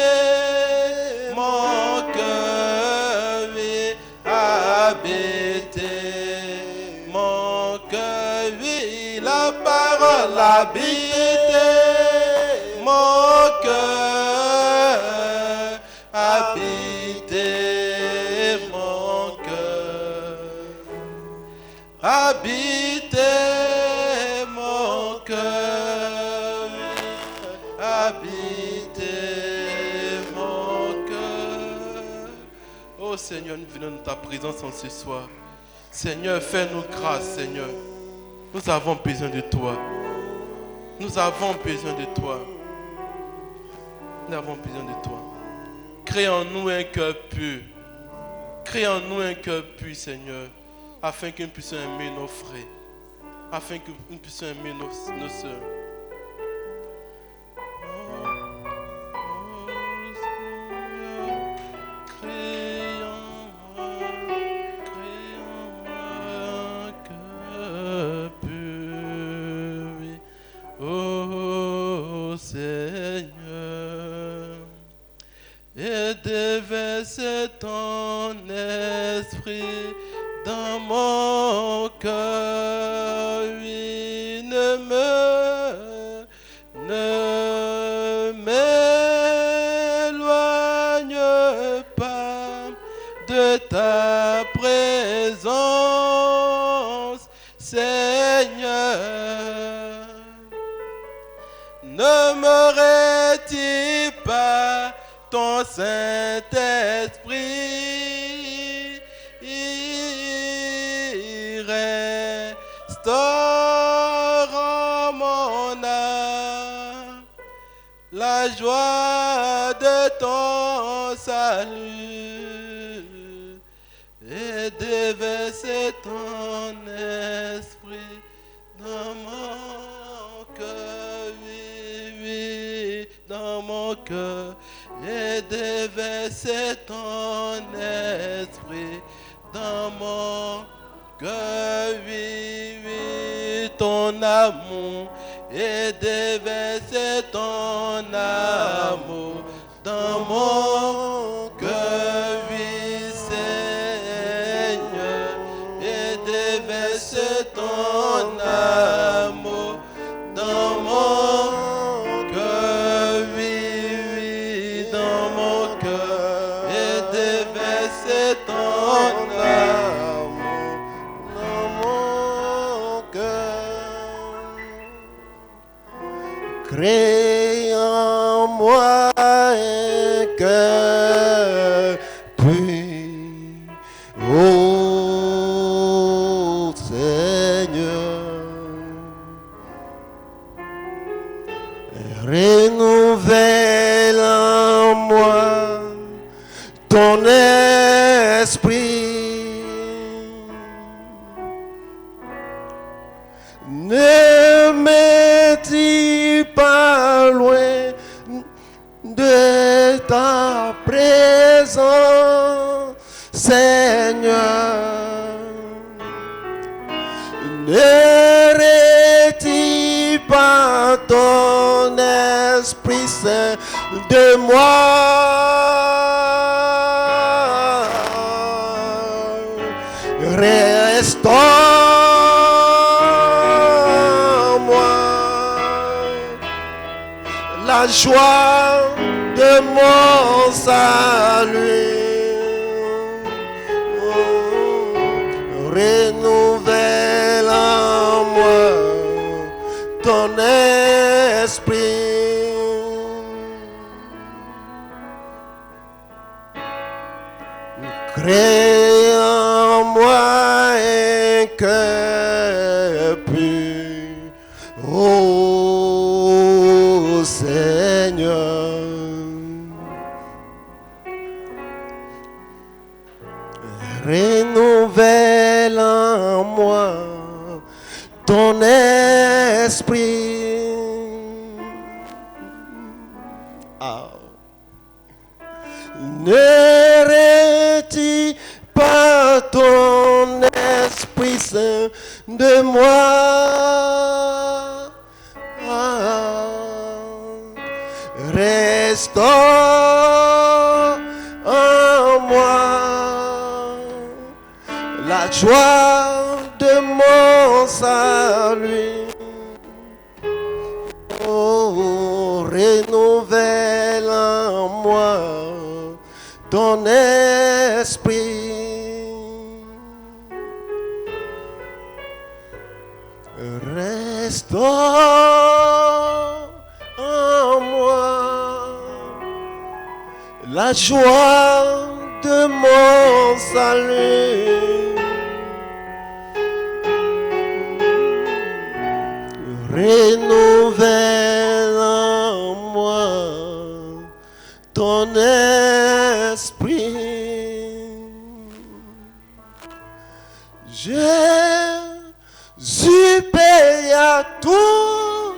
mon cœur, oui, habitez mon cœur, oui, la parole habitez mon cœur. mon cœur. Oh Seigneur, nous venons de ta présence en ce soir. Seigneur, fais-nous grâce, Seigneur. Nous avons besoin de toi. Nous avons besoin de toi. Nous avons besoin de toi. Crée en nous un cœur pur. Crée en nous un cœur pur, Seigneur, afin que nous puissions aimer nos frères, afin que nous puissions aimer nos sœurs. Crée en moi un cœur pur, oh Seigneur, et déverse ton esprit dans mon cœur. Oui, ne m'éloigne pas de ta présence, Seigneur. Ne me retire pas ton Saint-Esprit. Restaure en mon âme la joie de ton salut et déverse ton esprit dans mon cœur, oui, dans mon cœur, et déverse ton esprit dans mon cœur, oui, ton amour, et déverse ton amour dans mon cœur, oui, Seigneur, et déverse ton amour dans mon cœur, oui, dans mon cœur, et déverse ton amour dans mon cœur. Crée en moi un cœur pur, ô Seigneur. Renouvelle en moi ton esprit. Ne me pas loin de ta présence, Seigneur. Ne retire pas ton Esprit Saint de moi. Restaure-moi la joie de mon salut. Renouvelle en moi ton esprit. Crée en moi un cœur pur, ô Seigneur. Renouvelle en moi ton esprit. Ah. Ne retire pas ton Esprit Saint de moi. Ah. Restaure en moi la joie de mon salut. Oh, renouvelle en moi ton esprit. Restaure en moi la joie de mon salut. Renouvelle en moi ton esprit. Jésus paye à tout.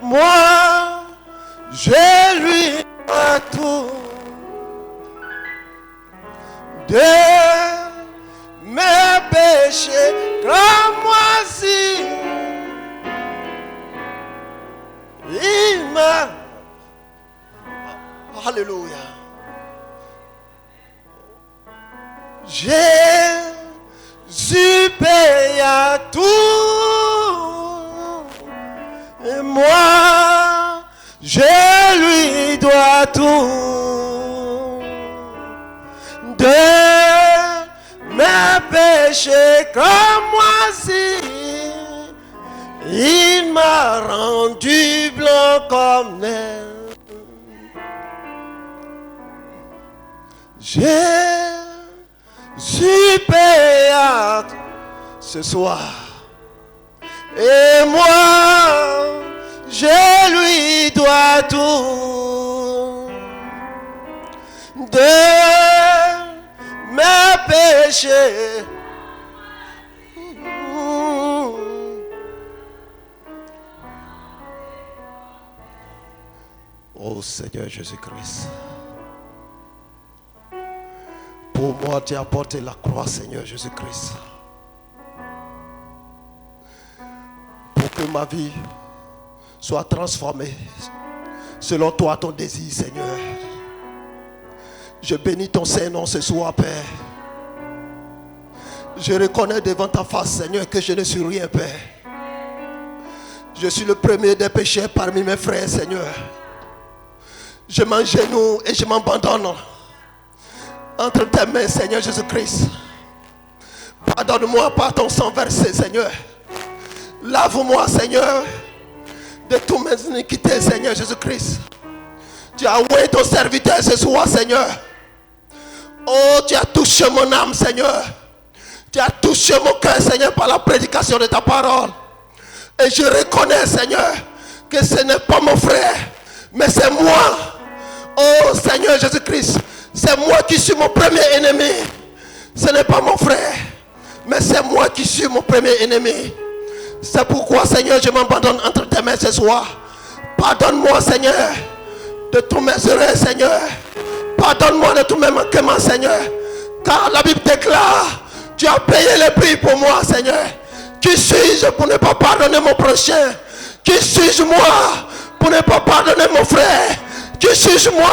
Moi, je lui dois tout. De mes péchés, comme-moi si il m'a. Alléluia. Jésus paye à tout. Et moi, je lui dois tout. De mes péchés, comme moi si il m'a rendu blanc comme neige. Jésus paye à tout ce soir. Et moi, je lui dois tout. De mes péchés. Oh Seigneur Jésus-Christ. Pour moi, tu as porté la croix, Seigneur Jésus-Christ. Pour que ma vie soit transformée selon toi, ton désir, Seigneur. Je bénis ton Saint-Nom ce soir, Père. Je reconnais devant ta face, Seigneur, que je ne suis rien, Père. Je suis le premier des pécheurs parmi mes frères, Seigneur. Je m'agenouille et je m'abandonne entre tes mains, Seigneur Jésus-Christ. Pardonne-moi par ton sang versé, Seigneur. Lave-moi, Seigneur, de tous mes iniquités, Seigneur Jésus-Christ. Tu as oué ton serviteur ce soir, Seigneur. Oh, tu as touché mon âme, Seigneur. Tu as touché mon cœur, Seigneur, par la prédication de ta parole. Et je reconnais, Seigneur, que ce n'est pas mon frère, mais c'est moi. Oh, Seigneur Jésus-Christ, c'est moi qui suis mon premier ennemi. Ce n'est pas mon frère, mais c'est moi qui suis mon premier ennemi. C'est pourquoi, Seigneur, je m'abandonne entre tes mains ce soir. Pardonne-moi, Seigneur, de tous mes erreurs, Seigneur. Pardonne-moi de tous mes manquements, Seigneur. Car la Bible déclare, tu as payé le prix pour moi, Seigneur. Qui suis-je pour ne pas pardonner mon prochain? Qui suis-je moi pour ne pas pardonner mon frère? Qui suis-je moi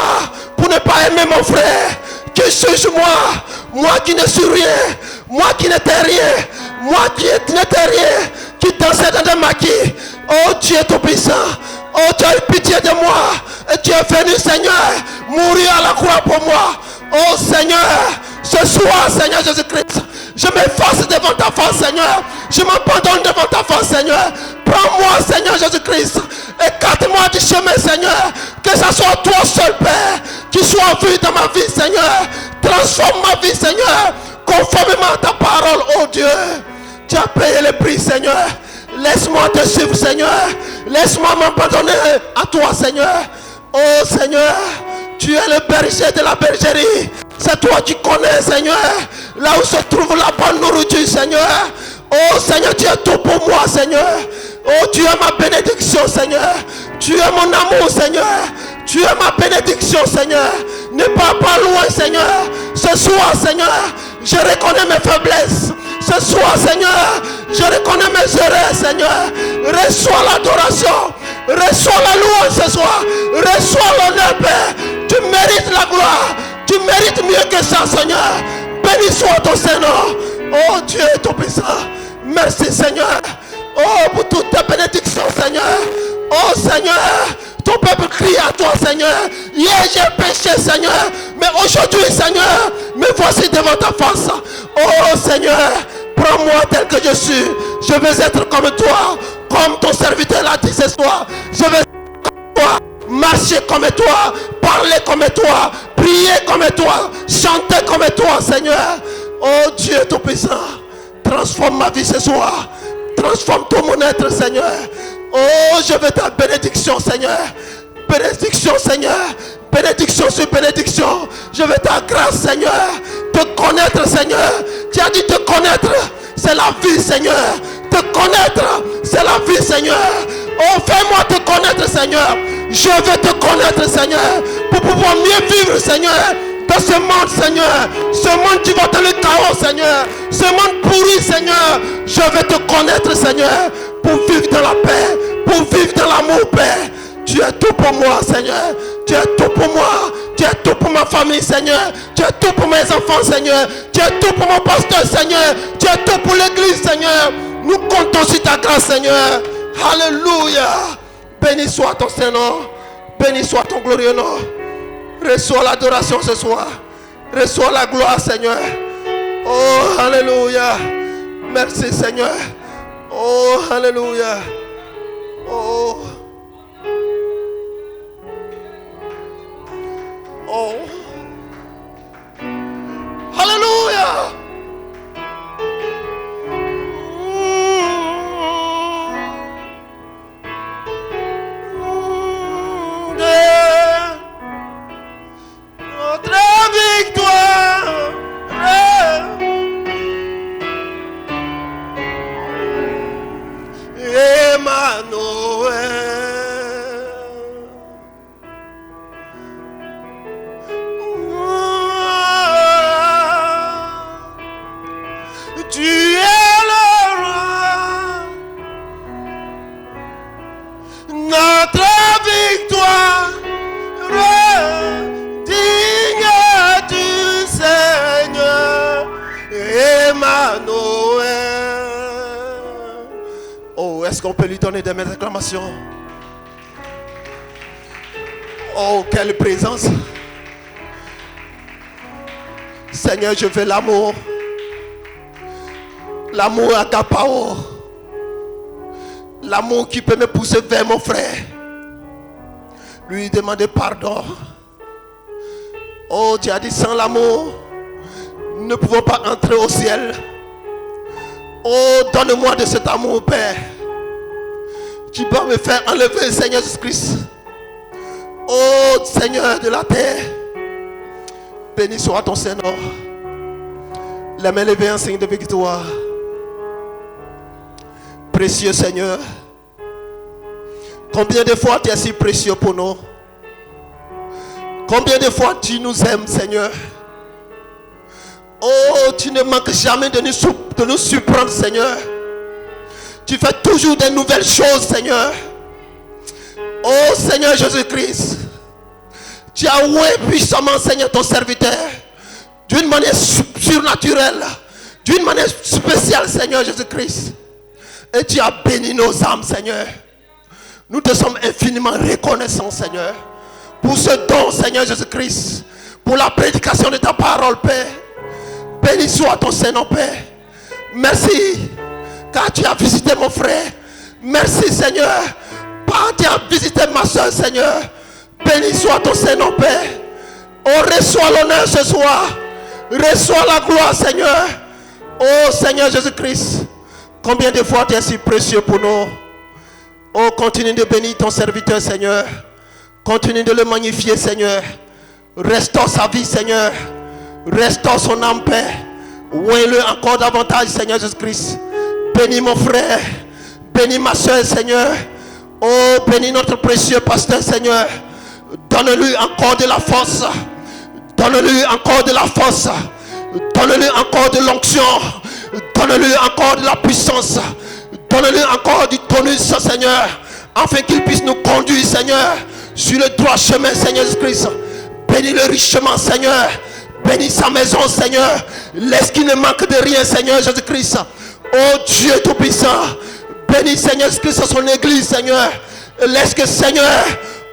pour ne pas aimer mon frère? Qui suis-je moi? Moi qui ne suis rien. Moi qui n'étais rien. Moi qui n'étais rien. Qui dansait dans des maquis. Oh Dieu tout-puissant. Oh, tu as eu pitié de moi. Et tu es venu, Seigneur, mourir à la croix pour moi. Oh Seigneur, ce soir, Seigneur Jésus-Christ, je m'efface devant ta face, Seigneur. Je m'abandonne devant ta face, Seigneur. Prends-moi, Seigneur Jésus-Christ. Écarte-moi du chemin, Seigneur. Que ce soit toi seul, Père, qui soit vu dans ma vie, Seigneur. Transforme ma vie, Seigneur, conformément à ta parole, oh Dieu. Tu as payé le prix, Seigneur. Laisse-moi te suivre, Seigneur. Laisse-moi m'abandonner à toi, Seigneur. Oh Seigneur, tu es le berger de la bergerie. C'est toi qui connais, Seigneur, là où se trouve la bonne nourriture, Seigneur. Oh Seigneur, tu es tout pour moi, Seigneur. Oh, tu es ma bénédiction, Seigneur. Tu es mon amour, Seigneur. Tu es ma bénédiction, Seigneur. Ne pars pas loin, Seigneur. Ce soir, Seigneur, je reconnais mes faiblesses. Ce soir, Seigneur, je reconnais mes erreurs, Seigneur. Reçois l'adoration. Reçois la louange ce soir. Reçois l'honneur, Père. Tu mérites la gloire. Tu mérites mieux que ça, Seigneur. Béni soit ton Seigneur. Oh Dieu tout-puissant. Merci, Seigneur. Oh, pour toutes tes bénédictions, Seigneur. Oh, Seigneur. Ton peuple crie à toi, Seigneur. Hier, j'ai péché, Seigneur. Mais aujourd'hui, Seigneur, me voici devant ta face. Oh, Seigneur, prends-moi tel que je suis. Je veux être comme toi. Comme ton serviteur l'a dit ce soir. Je veux être comme toi. Marche marcher comme toi, parler comme toi, prier comme toi, chanter comme toi, Seigneur. Oh Dieu Tout-Puissant, transforme ma vie ce soir. Transforme tout mon être, Seigneur. Oh, je veux ta bénédiction, Seigneur. Bénédiction, Seigneur. Bénédiction sur bénédiction. Je veux ta grâce, Seigneur. Te connaître, Seigneur. Tu as dit te connaître, c'est la vie, Seigneur. Te connaître, c'est la vie, Seigneur. Oh, fais-moi te connaître, Seigneur. Je veux te connaître, Seigneur, pour pouvoir mieux vivre, Seigneur, dans ce monde, Seigneur. Ce monde qui va dans le chaos, Seigneur. Ce monde pourri, Seigneur. Je veux te connaître, Seigneur, pour vivre dans la paix, pour vivre dans l'amour, Père. Tu es tout pour moi, Seigneur. Tu es tout pour moi. Tu es tout pour ma famille, Seigneur. Tu es tout pour mes enfants, Seigneur. Tu es tout pour mon pasteur, Seigneur. Tu es tout pour l'église, Seigneur. Nous comptons sur ta grâce, Seigneur. Alléluia. Béni soit ton Saint-Nom. Béni soit ton glorieux nom. Reçois l'adoration ce soir. Reçois la gloire, Seigneur. Oh, alléluia. Merci, Seigneur. Oh, alléluia. Oh. Oh. Alléluia. Notre victoire. Emmanuel. Tu es le roi, notre victoire, digne du Seigneur, Emmanuel. Oh, est-ce qu'on peut lui donner des mains d'acclamation? Oh, quelle présence! Seigneur, je veux l'amour. L'amour agapao. L'amour qui peut me pousser vers mon frère. Lui demander pardon. Oh, tu as dit sans l'amour, nous ne pouvons pas entrer au ciel. Oh, donne-moi de cet amour, Père. Tu peux me faire enlever, Seigneur Jésus-Christ. Oh, Seigneur de la terre. Béni soit ton Seigneur. Les mains levées en signe de victoire. Précieux Seigneur, combien de fois tu es si précieux pour nous? Combien de fois tu nous aimes, Seigneur? Oh, tu ne manques jamais de nous surprendre, Seigneur. Tu fais toujours de nouvelles choses, Seigneur. Oh, Seigneur Jésus-Christ, tu as oué puissamment, Seigneur, ton serviteur, d'une manière surnaturelle, d'une manière spéciale, Seigneur Jésus-Christ. Et tu as béni nos âmes, Seigneur. Nous te sommes infiniment reconnaissants, Seigneur, pour ce don, Seigneur Jésus-Christ, pour la prédication de ta parole, Père. Béni soit ton Saint-Nom, Père. Merci, car tu as visité mon frère. Merci, Seigneur, car tu as visité ma soeur, Seigneur. Béni soit ton Saint-Nom, Père. Oh, reçois l'honneur ce soir. Reçois la gloire, Seigneur. Oh, Seigneur Jésus-Christ, combien de fois tu es si précieux pour nous. Oh, continue de bénir ton serviteur, Seigneur. Continue de le magnifier, Seigneur. Restaure sa vie, Seigneur. Restaure son âme, Père. Oué-le encore davantage, Seigneur Jésus-Christ. Bénis mon frère. Bénis ma soeur, Seigneur. Oh, bénis notre précieux pasteur, Seigneur. Donne-lui encore de la force. Donne-lui encore de la force. Donne-lui encore de l'onction. Donne-lui encore de la puissance. Donne-lui encore du tonus, Seigneur, afin qu'il puisse nous conduire, Seigneur, sur le droit chemin, Seigneur Jésus-Christ. Bénis-le richement, Seigneur. Bénis sa maison, Seigneur. Laisse qu'il ne manque de rien, Seigneur Jésus-Christ. Oh Dieu Tout-Puissant, bénis, Seigneur Jésus-Christ, son église, Seigneur. Laisse que, Seigneur,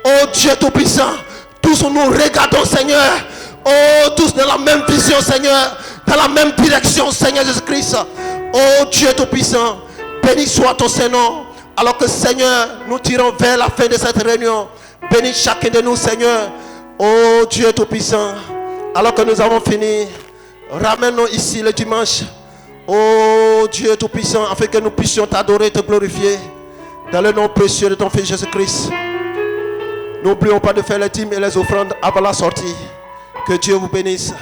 oh Dieu Tout-Puissant, tous nous regardons, Seigneur. Oh, tous dans la même vision, Seigneur. Dans la même direction, Seigneur Jésus-Christ. Oh Dieu Tout-Puissant, béni soit ton Saint-Nom. Alors que Seigneur, nous tirons vers la fin de cette réunion. Bénis chacun de nous, Seigneur. Oh Dieu Tout-Puissant. Alors que nous avons fini, ramène-nous ici le dimanche. Oh Dieu Tout-Puissant, afin que nous puissions t'adorer et te glorifier. Dans le nom précieux de ton Fils Jésus-Christ. N'oublions pas de faire les dîmes et les offrandes avant la sortie. Que Dieu vous bénisse.